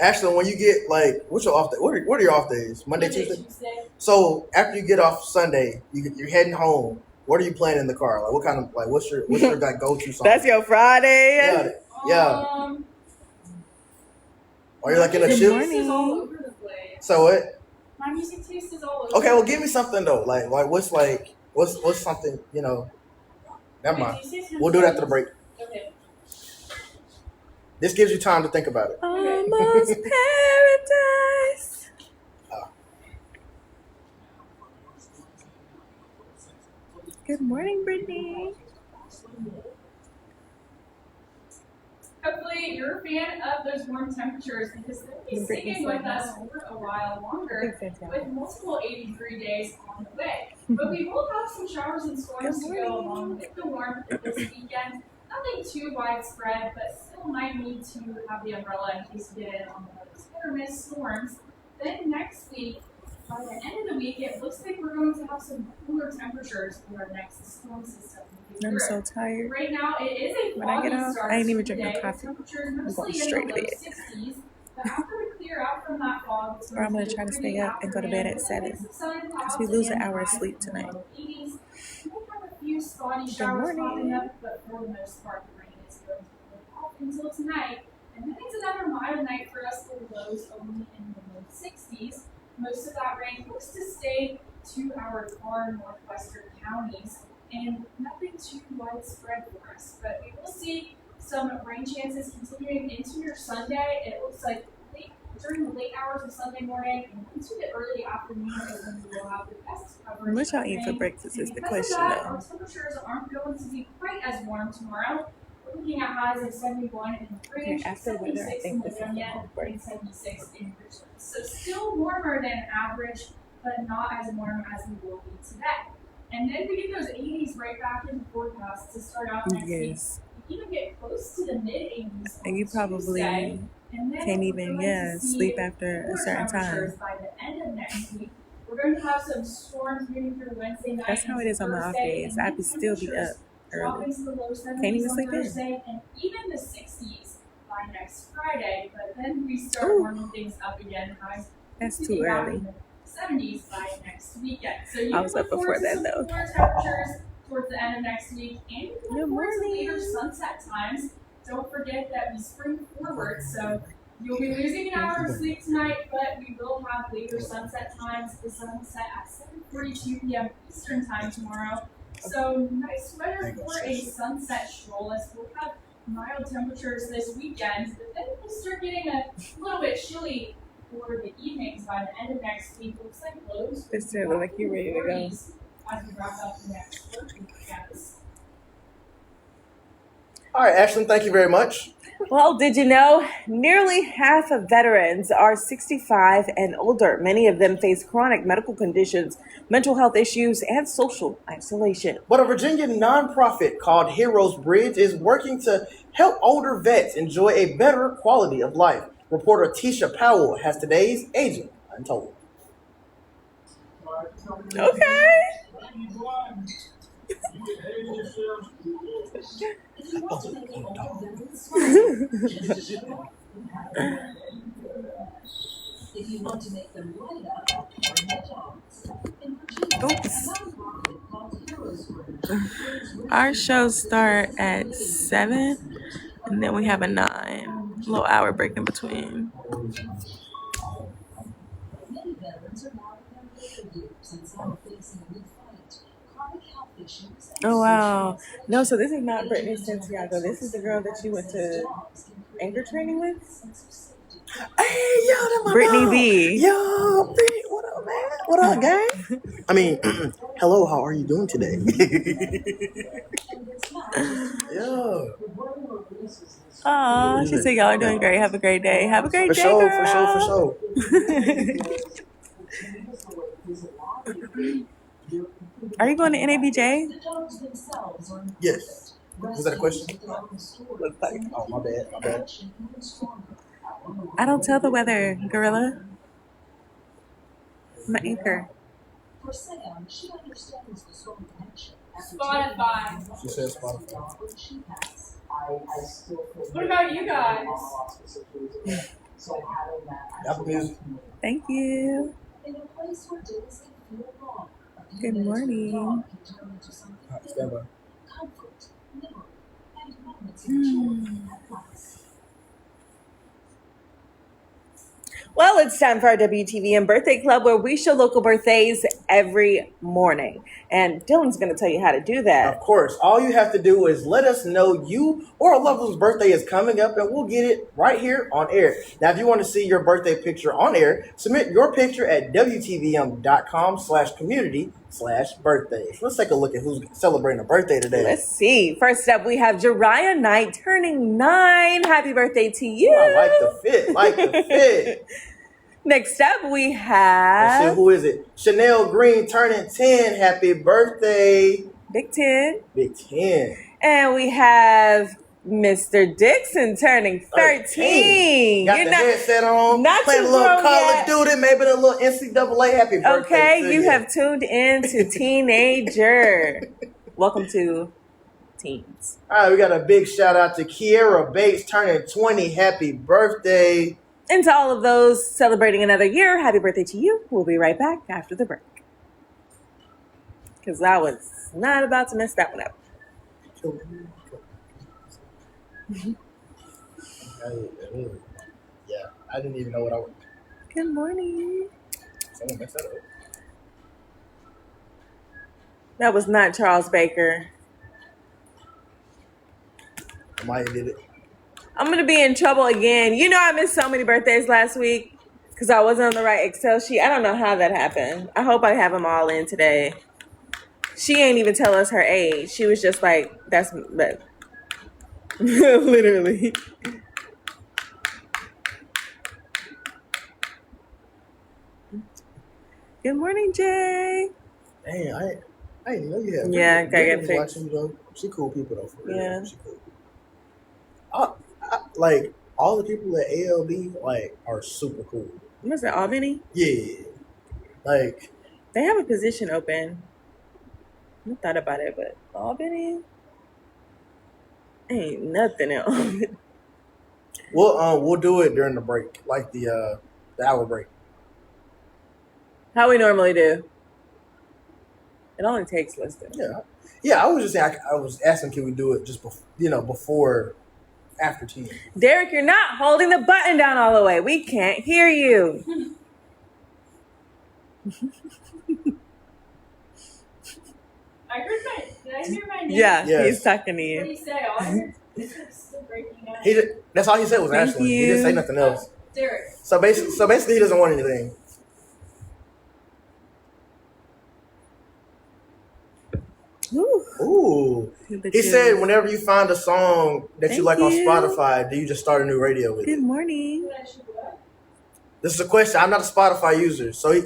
Ashley, when you get like, what's your off day? What are your off days? Monday, Tuesday? So after you get off Sunday, you're heading home. What are you playing in the car? Like, what kind of like, what's your like go-to song? That's your Friday. Yeah. Are you like in a Good chill? all over the place. So what? My music taste is all over. Okay, well, give me something though. Like what's something Never mind. We'll do it after the break. Okay. This gives you time to think about it. Almost paradise. Good morning, Brittany. Hopefully you're a fan of those warm temperatures because they'll be sticking with us for a while longer with multiple 80-degree days on the way. But we will have some showers and storms to go along with the warmth this weekend. Nothing too widespread, but still might need to have the umbrella in case you get in on those hit or miss storms. Then next week, by the end of the week, it looks like we're going to have some cooler temperatures for our next storm system. I'm so tired. Right now, it is a When I get off, I ain't even drinking today. coffee. Temperatures I'm going mostly straight in to the bed. low 60s, but after we clear out from that fog, it's Or I'm going to be try to pretty stay up and go to bed at afternoon. 7. Sun Because clouds we lose an and hour of highs sleep in the tonight. low 80s. We might have a few spotty showers popping up, but for the most part, the rain is going to hold off until tonight. And then it's another mild night for us, with lows only in the low 60s. Most of that rain looks to stay to our far northwestern counties, and nothing too widespread for us. But we will see some rain chances continuing into your Sunday. It looks like during the late hours of Sunday morning and into the early afternoon is when we will have the best coverage. What y'all eat for breakfast is the question, That, though. our temperatures aren't going to be quite as warm tomorrow. We're looking at highs of 71 in Range, Okay, after weather, I 76 think in this is the Livonia, whole break. and 76 in Richmond. So still warmer than average, but not as warm as we will be today. And then we get those 80s right back in the forecast to start out next week. Yes. We even get close to the mid-80s. And you probably can't even, sleep after a certain time. By the end of next week, we're going to have some storms moving through Wednesday night. That's how it is on my off days. I could still be up early. Can't even sleep in. And even the 60s by next Friday, but then we start warming things up again. That's too early. 70s by next weekend. So you I was up before that, though. cooler temperatures towards the end of next week, and you can look Good forward to morning. later sunset times. Don't forget that we spring forward, so You'll be losing an hour of sleep tonight, but we will have later sunset times. The sun will set at 7:42 p.m. Eastern time tomorrow. So nice weather for a sunset stroll as we'll have mild temperatures this weekend, but then we'll start getting a little bit chilly for the evenings by the end of next week. Looks like lows. This dude look like you ready to go. As we wrap up the next work week on campus. All right, Ashlyn, thank you very much. Well, did you know nearly half of veterans are 65 and older? Many of them face chronic medical conditions, mental health issues, and social isolation. But a Virginia nonprofit called Heroes Bridge is working to help older vets enjoy a better quality of life. Reporter Tisha Powell has today's Agent Untold. Okay. Oops. Our shows start at 7, and then we have a 9. A little hour break in between. Oh, wow. No, so this is not Brittany Santiago. This is the girl that you went to anchor training with? Hey, yo, that's my Brittany dog. B. Yo, Brittany, what up, man? What up, gang? I mean, hello, how are you doing today? Yo. Aw, she said y'all are doing great. Have a great day. Have a great For day, sure, girl. for sure. Are you going to NABJ? Yes. Was that a question? Looks like. Oh, my bad. I don't tell the weather, Gorilla. I'm an anchor. Spotify. She said Spotify. What about you guys? Apple Music. Thank you. Good morning. Stand by. Well, it's time for our WTVM Birthday Club, where we show local birthdays every morning. And Dylan's going to tell you how to do that. Of course, all you have to do is let us know you or a loved one's birthday is coming up, and we'll get it right here on air. Now, if you want to see your birthday picture on air, submit your picture at WTVM.com/community/birthdays. Let's take a look at who's celebrating a birthday today. Let's see. First up, we have Jariah Knight turning 9. Happy birthday to you. Oh, I like the fit. Next up, we Let's see, have who is it? Chanel Green turning 10. Happy birthday. Big 10. Big 10. And we have Mr. Dixon turning 13. Got the headset on, not playing a too little grown Call yet. of Duty, maybe a little NCAA. Happy birthday Okay, to you have tuned in to Teenager. Welcome to Teens. All right, we got a big shout out to Kiera Bates turning 20. Happy birthday. And to all of those celebrating another year, happy birthday to you. We'll be right back after the break. Because I was not about to mess that one up. Yeah, I didn't even know what I was. Good morning. Someone messed that up. That was not Charles Baker. Maya did it. I'm going to be in trouble again. You know, I missed so many birthdays last week because I wasn't on the right Excel sheet. I don't know how that happened. I hope I have them all in today. She ain't even tell us her age. She was just like, that's, but literally. Good morning, Jay. Dang, I didn't know you had. Yeah, gotta get was fixed. watching, though. She cool people though. For real. Yeah. She cool. Like all the people at ALB like are super cool. Was it Albany? Yeah, like They have a position open. I thought about it, but Albany ain't nothing at Albany. we'll do it during the break, like the hour break. How we normally do. It only takes less than. Yeah. I was just saying. I was asking, can we do it just before after 10. Derek, you're not holding the button down all the way. We can't hear you. Did I hear my name? Yeah, Yes. he's talking to What did you. he say? All I heard is still breaking up. That's all he said was Thank Ashley. He you. didn't say nothing else. Derek. So basically, he doesn't want anything. Ooh. He said whenever you find a song that you Thank like on you. Spotify, do you just start a new radio with Good it? morning. That I should what? This is a question. I'm not a Spotify user. So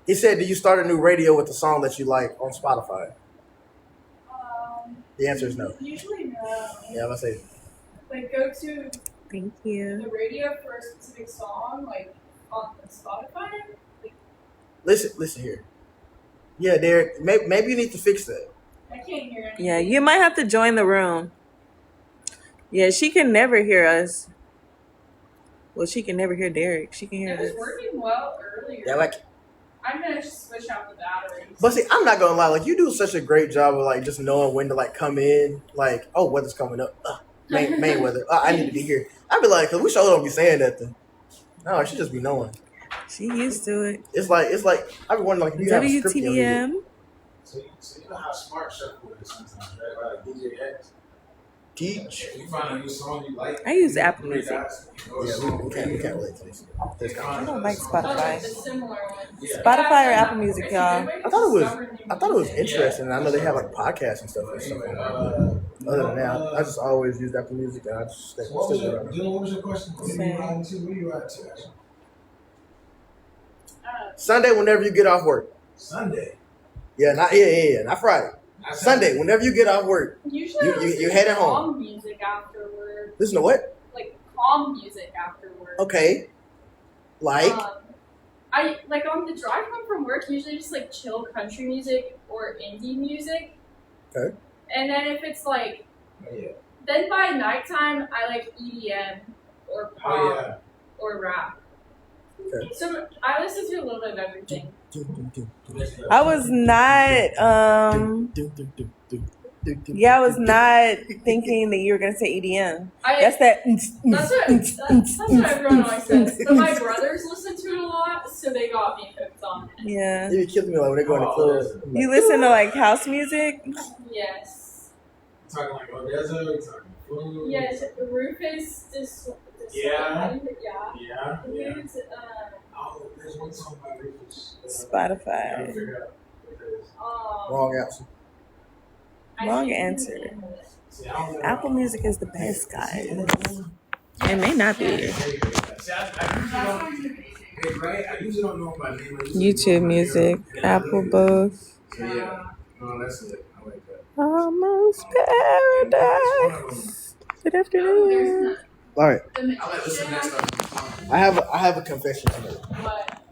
he said, do you start a new radio with the song that you like on Spotify? The answer is no. Usually no. Yeah, I'm going to say Like go to Thank you. the radio for a specific song, like on Spotify. Like, listen here. Yeah, Derek, maybe you need to fix that. I can't hear anything. Yeah, you might have to join the room. Yeah, she can never hear us. Well, she can never hear Derek. She can hear It was us. working well earlier. Yeah, like, I'm gonna just switch out the batteries. but see, I'm not gonna lie. Like, you do such a great job of like just knowing when to like come in. Like, oh, weather's coming up. Main weather. I need to be here. I'd be like, cause we sure don't be saying nothing. No, she just be knowing. She used to it. It's like I be wondering like if you have a script in your head. WTBM. So you know how smart Shuffle is sometimes, right? Like DJ X. Teach. You find a new song you like. I use Apple Music. Yeah, we can't relate to this. I don't like Oh, Spotify. the similar ones. Spotify or Apple Music, y'all? I thought it was interesting. And I know they have like podcasts and stuff like that. Other than that, I just always use Apple Music and I just stay. What was your question? What Same. are you at to? Sunday, whenever you get off work. Sunday. Yeah, not Friday. Sunday, whenever you get off work. Usually You headed home. calm music afterward. Listen to what? Like calm music afterward. Okay. Like. I like on the drive home from work. Usually just like chill country music or indie music. Okay. And then if it's like, Oh, yeah. then by nighttime I like EDM or pop Oh, yeah. or rap. Okay. So I listen to a little bit of everything. I was not I was not thinking that you were gonna say EDM. That's what everyone always says. But my brothers listen to it a lot, so they got me hooked on it. Yeah. You be killing me like when they go in the club. I'm like, You listen to like house music? Yes. Talking like Odessa, we talking food. Yes. Rufus. Yeah. Yeah. Yeah. Who's, Oh, there's one song by Rufus. Spotify. Gotta figure out what it is. Wrong answer. Wrong answer. See, I don't know. Apple Music is the best, guys. It may not be. See, I usually don't know my name. I usually YouTube know my Music, name. Apple both. So yeah, no, that's it. I like that. Almost paradise. Good afternoon. All right. I like listening to that stuff. I have a confession to make.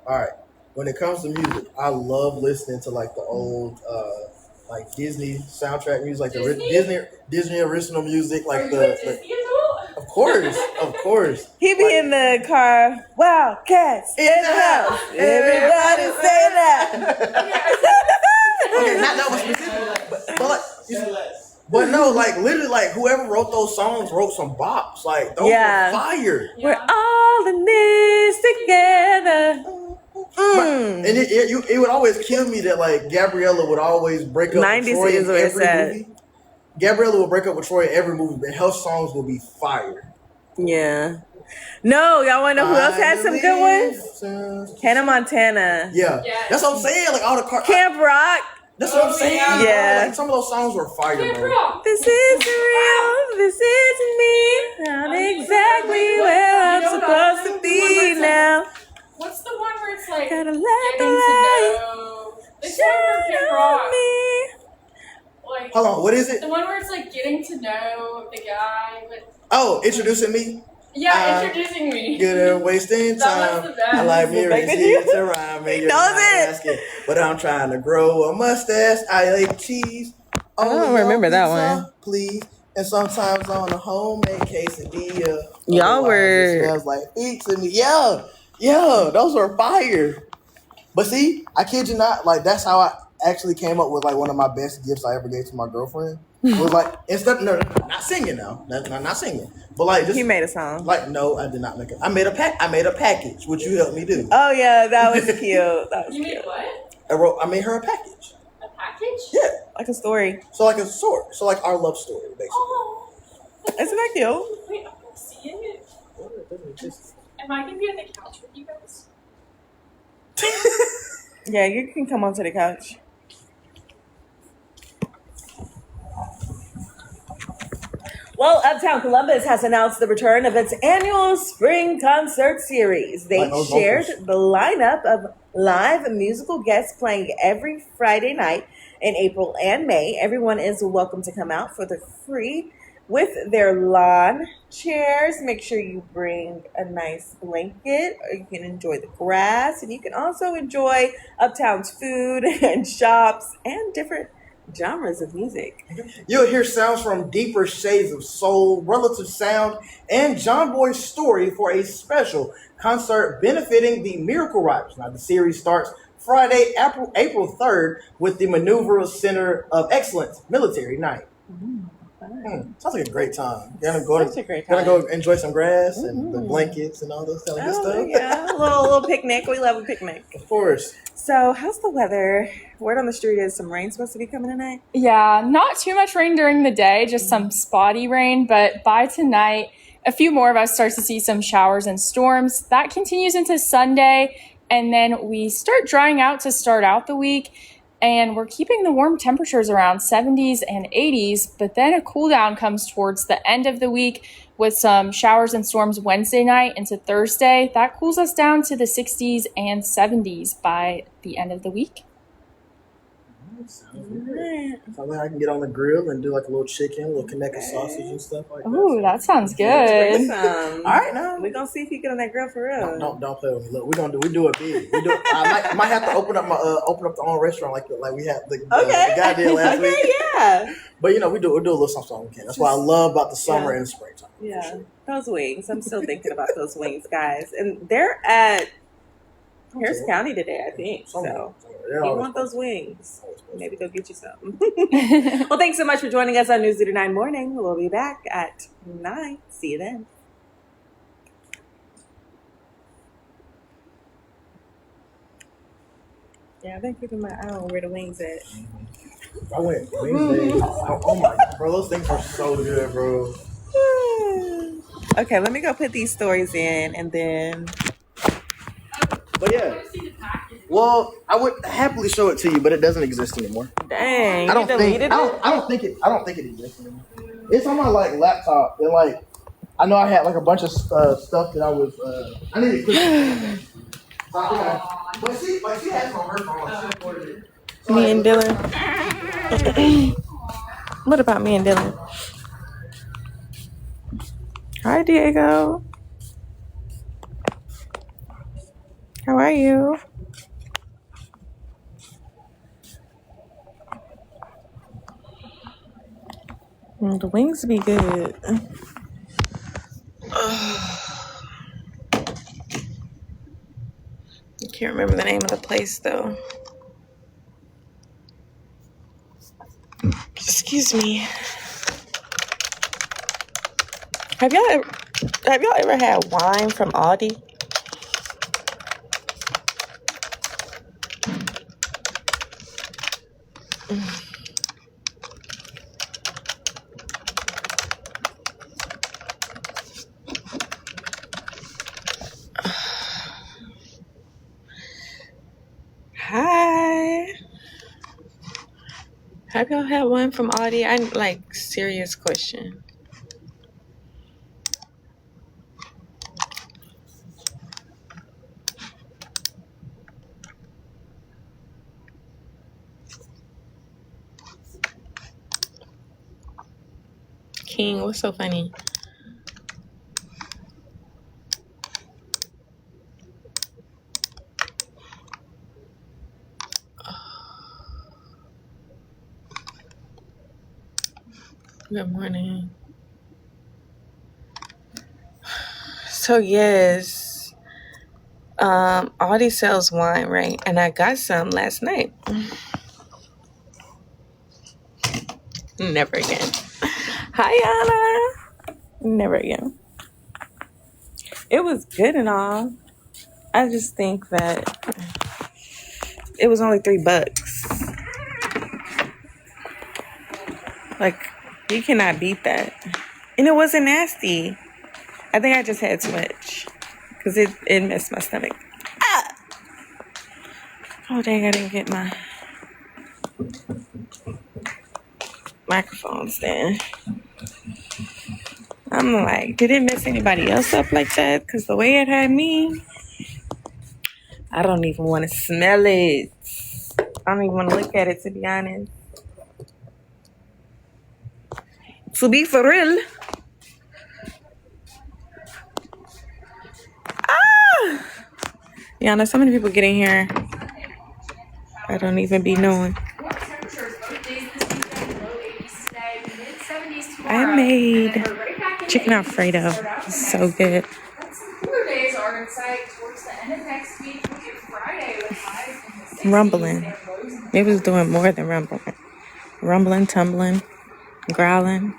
All right. When it comes to music, I love listening to like the old like Disney soundtrack music, like the Disney original music, like of course. He be in the car. Wow, cats in the house. Everybody say that. Okay, not that was specific, but no, like literally, like whoever wrote those songs wrote some bops. Like those were fire. We're all in this together. And it would always kill me that like Gabriella would always break up with 90s Troy is in where it's every at. movie. Gabriella would break up with Troy in every movie, but her songs will be fire. Yeah. No, y'all want to know who else had some good ones? Hannah Montana. Yeah, that's what I'm saying. Like all the Camp Rock. That's what I'm saying. Yeah. Like, some of those songs were fire, bro. This is real. This is me. I'm exactly where I'm supposed to be now. What's the one where it's like Gotta let getting the to light know? It's one from Camp Rock. Like, Hold on, what is it? the one where it's like getting to know the guy, but Oh, introducing me. introducing me. Good and wasting That time. was the best. I like mirrors here to rhyme. But I'm trying to grow a mustache. I like cheese. I don't remember that one. Please. And sometimes on a homemade quesadilla. Y'all Otherwise, were- It smells like feet to me. Yeah, those were fire. But see, I kid you not, like that's how actually came up with like one of my best gifts I ever gave to my girlfriend. It was like instead, no, not singing now, not singing, but like just He made a song. like no, I did not make it. I made a package, which you helped me do. Oh yeah, that was cute. That was You cute. made what? I made her a package. A package? Yeah, Like a story. so like a sword, so like our love story basically. Oh. Isn't that cute? Wait, I'm not seeing it. Well, it doesn't exist. Am I gonna be on the couch with you guys? Yeah, you can come onto the couch. Well, Uptown Columbus has announced the return of its annual spring concert series. They Like those shared vocals. the lineup of live musical guests playing every Friday night in April and May. Everyone is welcome to come out for the free with their lawn chairs. Make sure you bring a nice blanket, or you can enjoy the grass, and you can also enjoy Uptown's food and shops and different genres of music. You'll hear sounds from deeper shades of soul, relative sound, and John Boy's story for a special concert benefiting the Miracle Riders. Now, the series starts Friday, April 3rd with the Maneuver Center of Excellence Military Night. Sounds like a great time. Gonna Such a great Gonna time. go enjoy some grass and the blankets and all those kind of good Oh, stuff. yeah, a little picnic. We love a picnic. Of course. So, how's the weather? Word on the street is some rain supposed to be coming tonight. Yeah, not too much rain during the day, just some spotty rain, but by tonight, a few more of us start to see some showers and storms. That continues into Sunday, and then we start drying out to start out the week, and we're keeping the warm temperatures around 70s and 80s, but then a cool down comes towards the end of the week with some showers and storms Wednesday night into Thursday. That cools us down to the 60s and 70s by the end of the week. Sounds like I can get on the grill and do like a little chicken, a little Kaneka sausage and stuff like that. Ooh, that sounds Bring good. some. All right, now. We're gonna see if you get on that grill for real. Don't play with me. Look, we do it big. I might have to open up the own restaurant like we had the guy did last Okay, week. yeah. But you know we do a little something we can. That's what I love about the summer and the springtime. for Yeah. sure. Those wings. I'm still thinking about those wings, guys. And they're at Harris County today, I think. So They're if you always want those wings, posted. maybe go get you some. Well, thanks so much for joining us on News 9 Morning. We'll be back at 9. See you then. Yeah, I've been keeping my eye on where the wings at. I went Wednesday. Oh my, bro, those things are so good, bro. Okay, let me go put these stories in and then. But yeah, well, I would happily show it to you, but it doesn't exist anymore. Dang, I don't you think deleted I don't think it exists anymore. It's on my like laptop and like I know I had like a bunch of stuff that I was I need to quit. But she has it on her phone. She recorded it. So, Me like, and Dylan. What about me and Dylan? Hi, Diego. How are you? The wings be good. I can't remember the name of the place though. Excuse me. Have y'all ever had wine from Aldi? Hi. Have y'all had one from Aldi? I like serious question. King, what's so funny? Good morning. So yes, Aldi sells wine, right? And I got some last night. Never again. Hi, Anna. Never again. It was good and all. I just think that it was only $3. Like, you cannot beat that. And it wasn't nasty. I think I just had too much. Because it messed my stomach. Ah! Oh, dang, I didn't get my microphone stand. I'm like, did it mess anybody else up like that? Because the way it had me, I don't even want to smell it. I don't even want to look at it, to be honest. To be for real. Ah! Yeah, there's so many people getting here. I don't even be knowing. I made chicken Alfredo. It's so good. Cooler days are in sight towards the end of next week. We'll get Friday with highs in the 60s. Rumbling. It was doing more than rumbling. Rumbling, tumbling, growling.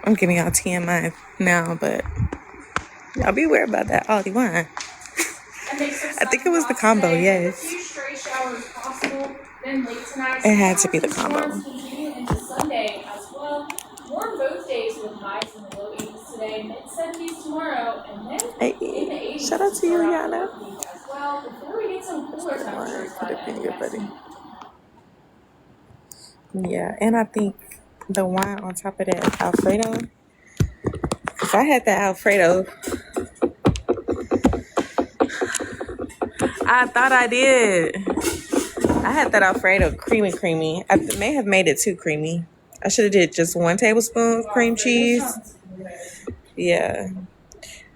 I'm giving y'all TMI now, but y'all be worried about that Aldi wine. I think it was the combo, yes. It had to be the combo. Warm both days with highs in the low 80s today, mid-70s tomorrow, and then in the 80s. Shout out to you, Yana. As well, before we get some cooler temperatures by the end of next week. Yeah, and I think the wine on top of that Alfredo, because I had that Alfredo. I thought I did. I had that Alfredo creamy. I may have made it too creamy. I should have did just 1 tablespoon of cream cheese. Yeah.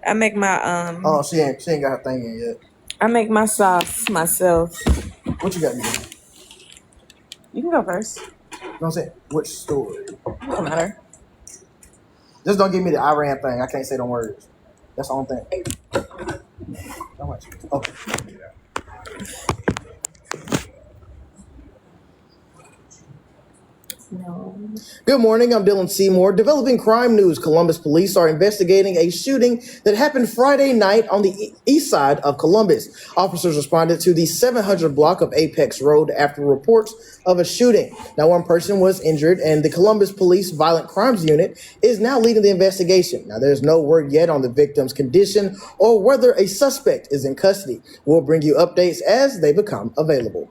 I make my Oh, she ain't got her thing in yet. I make my sauce myself. What you got to do? You can go first. You know what I'm saying? Which store? Doesn't matter. Just don't give me the Iran thing. I can't say them words. That's the only thing. How much? Okay. No. Good morning, I'm Dylan Seymour. Developing crime news. Columbus police are investigating a shooting that happened Friday night on the east side of Columbus. Officers responded to the 700 block of Apex Road after reports of a shooting. Now, one person was injured, and the Columbus Police Violent Crimes Unit is now leading the investigation. Now, there's no word yet on the victim's condition or whether a suspect is in custody. We'll bring you updates as they become available.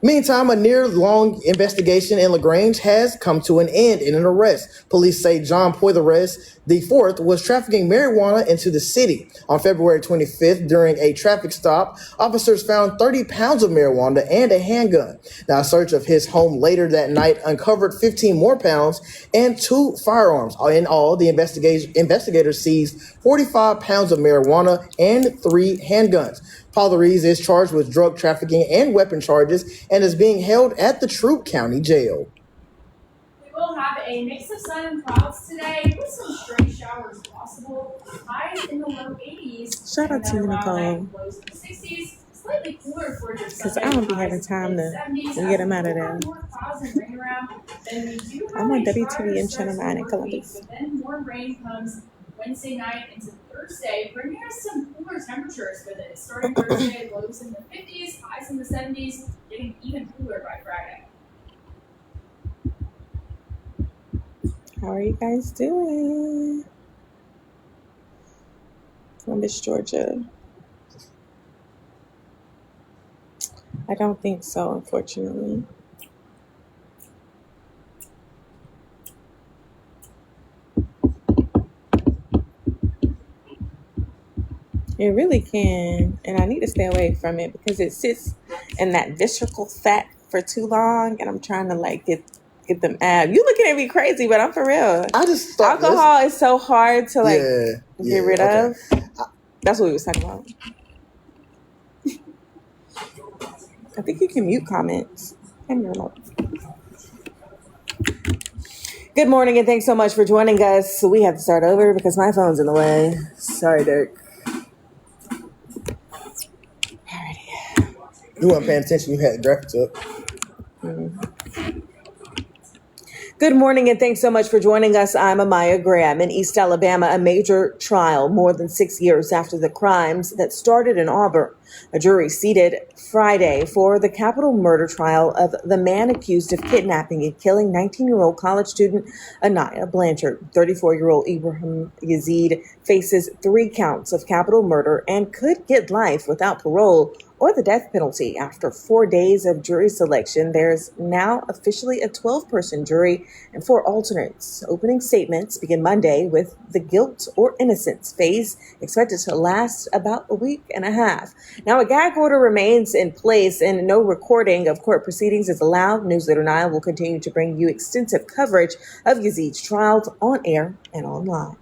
Meantime, a near-long investigation in LaGrange has come to an end in an arrest. Police say John Poitras IV was trafficking marijuana into the city. On February 25th, during a traffic stop, officers found 30 pounds of marijuana and a handgun. Now, a search of his home later that night uncovered 15 more pounds and 2 firearms. In all, the investigators seized 45 pounds of marijuana and 3 handguns. Poitras is charged with drug trafficking and weapon charges and is being held at the Troup County Jail. We will have a mix of sun and clouds today with some stray showers possible. Highs in the low 80s. Shout out to you, Nicole. Lows in the 60s. Slightly cooler for your Because I don't be having time to get them out of there. I'm on WTVN Channel 9 in Columbus. But then more rain comes Wednesday night into Thursday, bringing us some cooler temperatures with it. Starting Thursday, lows in the 50s, highs in the 70s, getting even cooler by Friday. How are you guys doing? Columbus, Georgia. I don't think so, unfortunately. It really can, and I need to stay away from it because it sits in that visceral fat for too long, and I'm trying to like get them out. You looking at me crazy, but I'm for real. I just thought alcohol is so hard to like get rid of. That's what we was talking about. I think you can mute comments. Good morning, and thanks so much for joining us. So we have to start over because my phone's in the way. Sorry, Dirk. You weren't paying attention. You had the graphics up. Good morning, and thanks so much for joining us. I'm Amaya Graham. In East Alabama, a major trial more than 6 years after the crimes that started in Auburn. A jury seated Friday for the capital murder trial of the man accused of kidnapping and killing 19-year-old college student Anaya Blanchard. 34-year-old Ibrahim Yazid faces 3 counts of capital murder and could get life without parole or the death penalty. After 4 days of jury selection, there's now officially a 12-person jury and 4 alternates. Opening statements begin Monday with the guilt or innocence phase expected to last about a week and a half. Now, a gag order remains in place and no recording of court proceedings is allowed. Newsletter 9 will continue to bring you extensive coverage of Yazid's trial on air and online.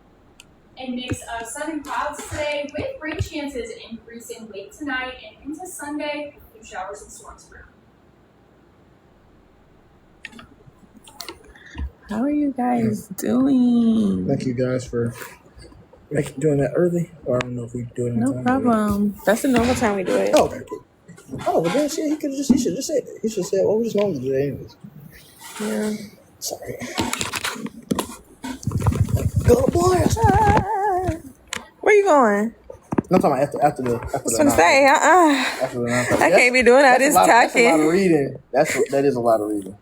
A mix of sun and clouds today with rain chances increasing late tonight and into Sunday with showers and storms around. How are you guys doing? Thank you guys for doing that early. Or I don't know if we do it on No time. problem. That's the normal time we do it. Oh, okay. Oh, but then shit, he should have just said it. He should have said, well, we just wanted to do that anyways. Yeah. Sorry. Go Boys! Where you going? No, I'm talking about after the I was gonna say, After the 9:30. I can't be doing all this That's a lot of talking. reading. That is a lot of reading.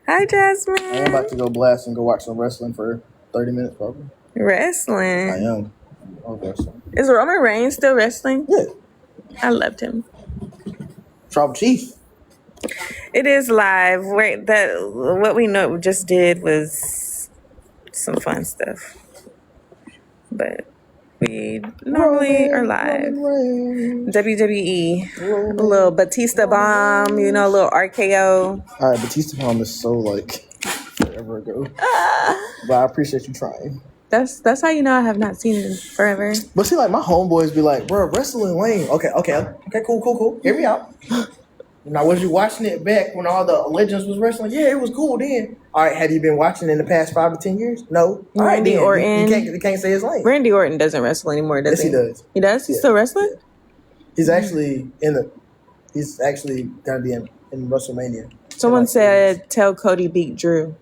Hi, I am Jasmine. about to go blast and go watch some wrestling for 30 minutes probably. I Wrestling. am. I love wrestling. Is Roman Reigns still wrestling? Yeah. I loved him. Tribal Chief. It is live. What we know just did was some fun stuff, but we normally are live. WWE, a little Batista bomb, a little RKO. All right, Batista Palm is so like forever ago, but I appreciate you trying. That's how you know I have not seen it in forever. But see, like my homeboys be like, bro, wrestling lame. Okay, cool. Hear me out. Now, was you watching it back when all the legends was wrestling? Yeah, it was cool then. All right, have you been watching in the past 5 to 10 years? No. All right, Randy then. Orton. You can't say it's lame. Randy Orton doesn't wrestle anymore, does Yes, he? he does. He does? He's Yeah. still wrestling? He's actually he's actually gonna be in WrestleMania. Someone Like, said, tell Cody beat Drew.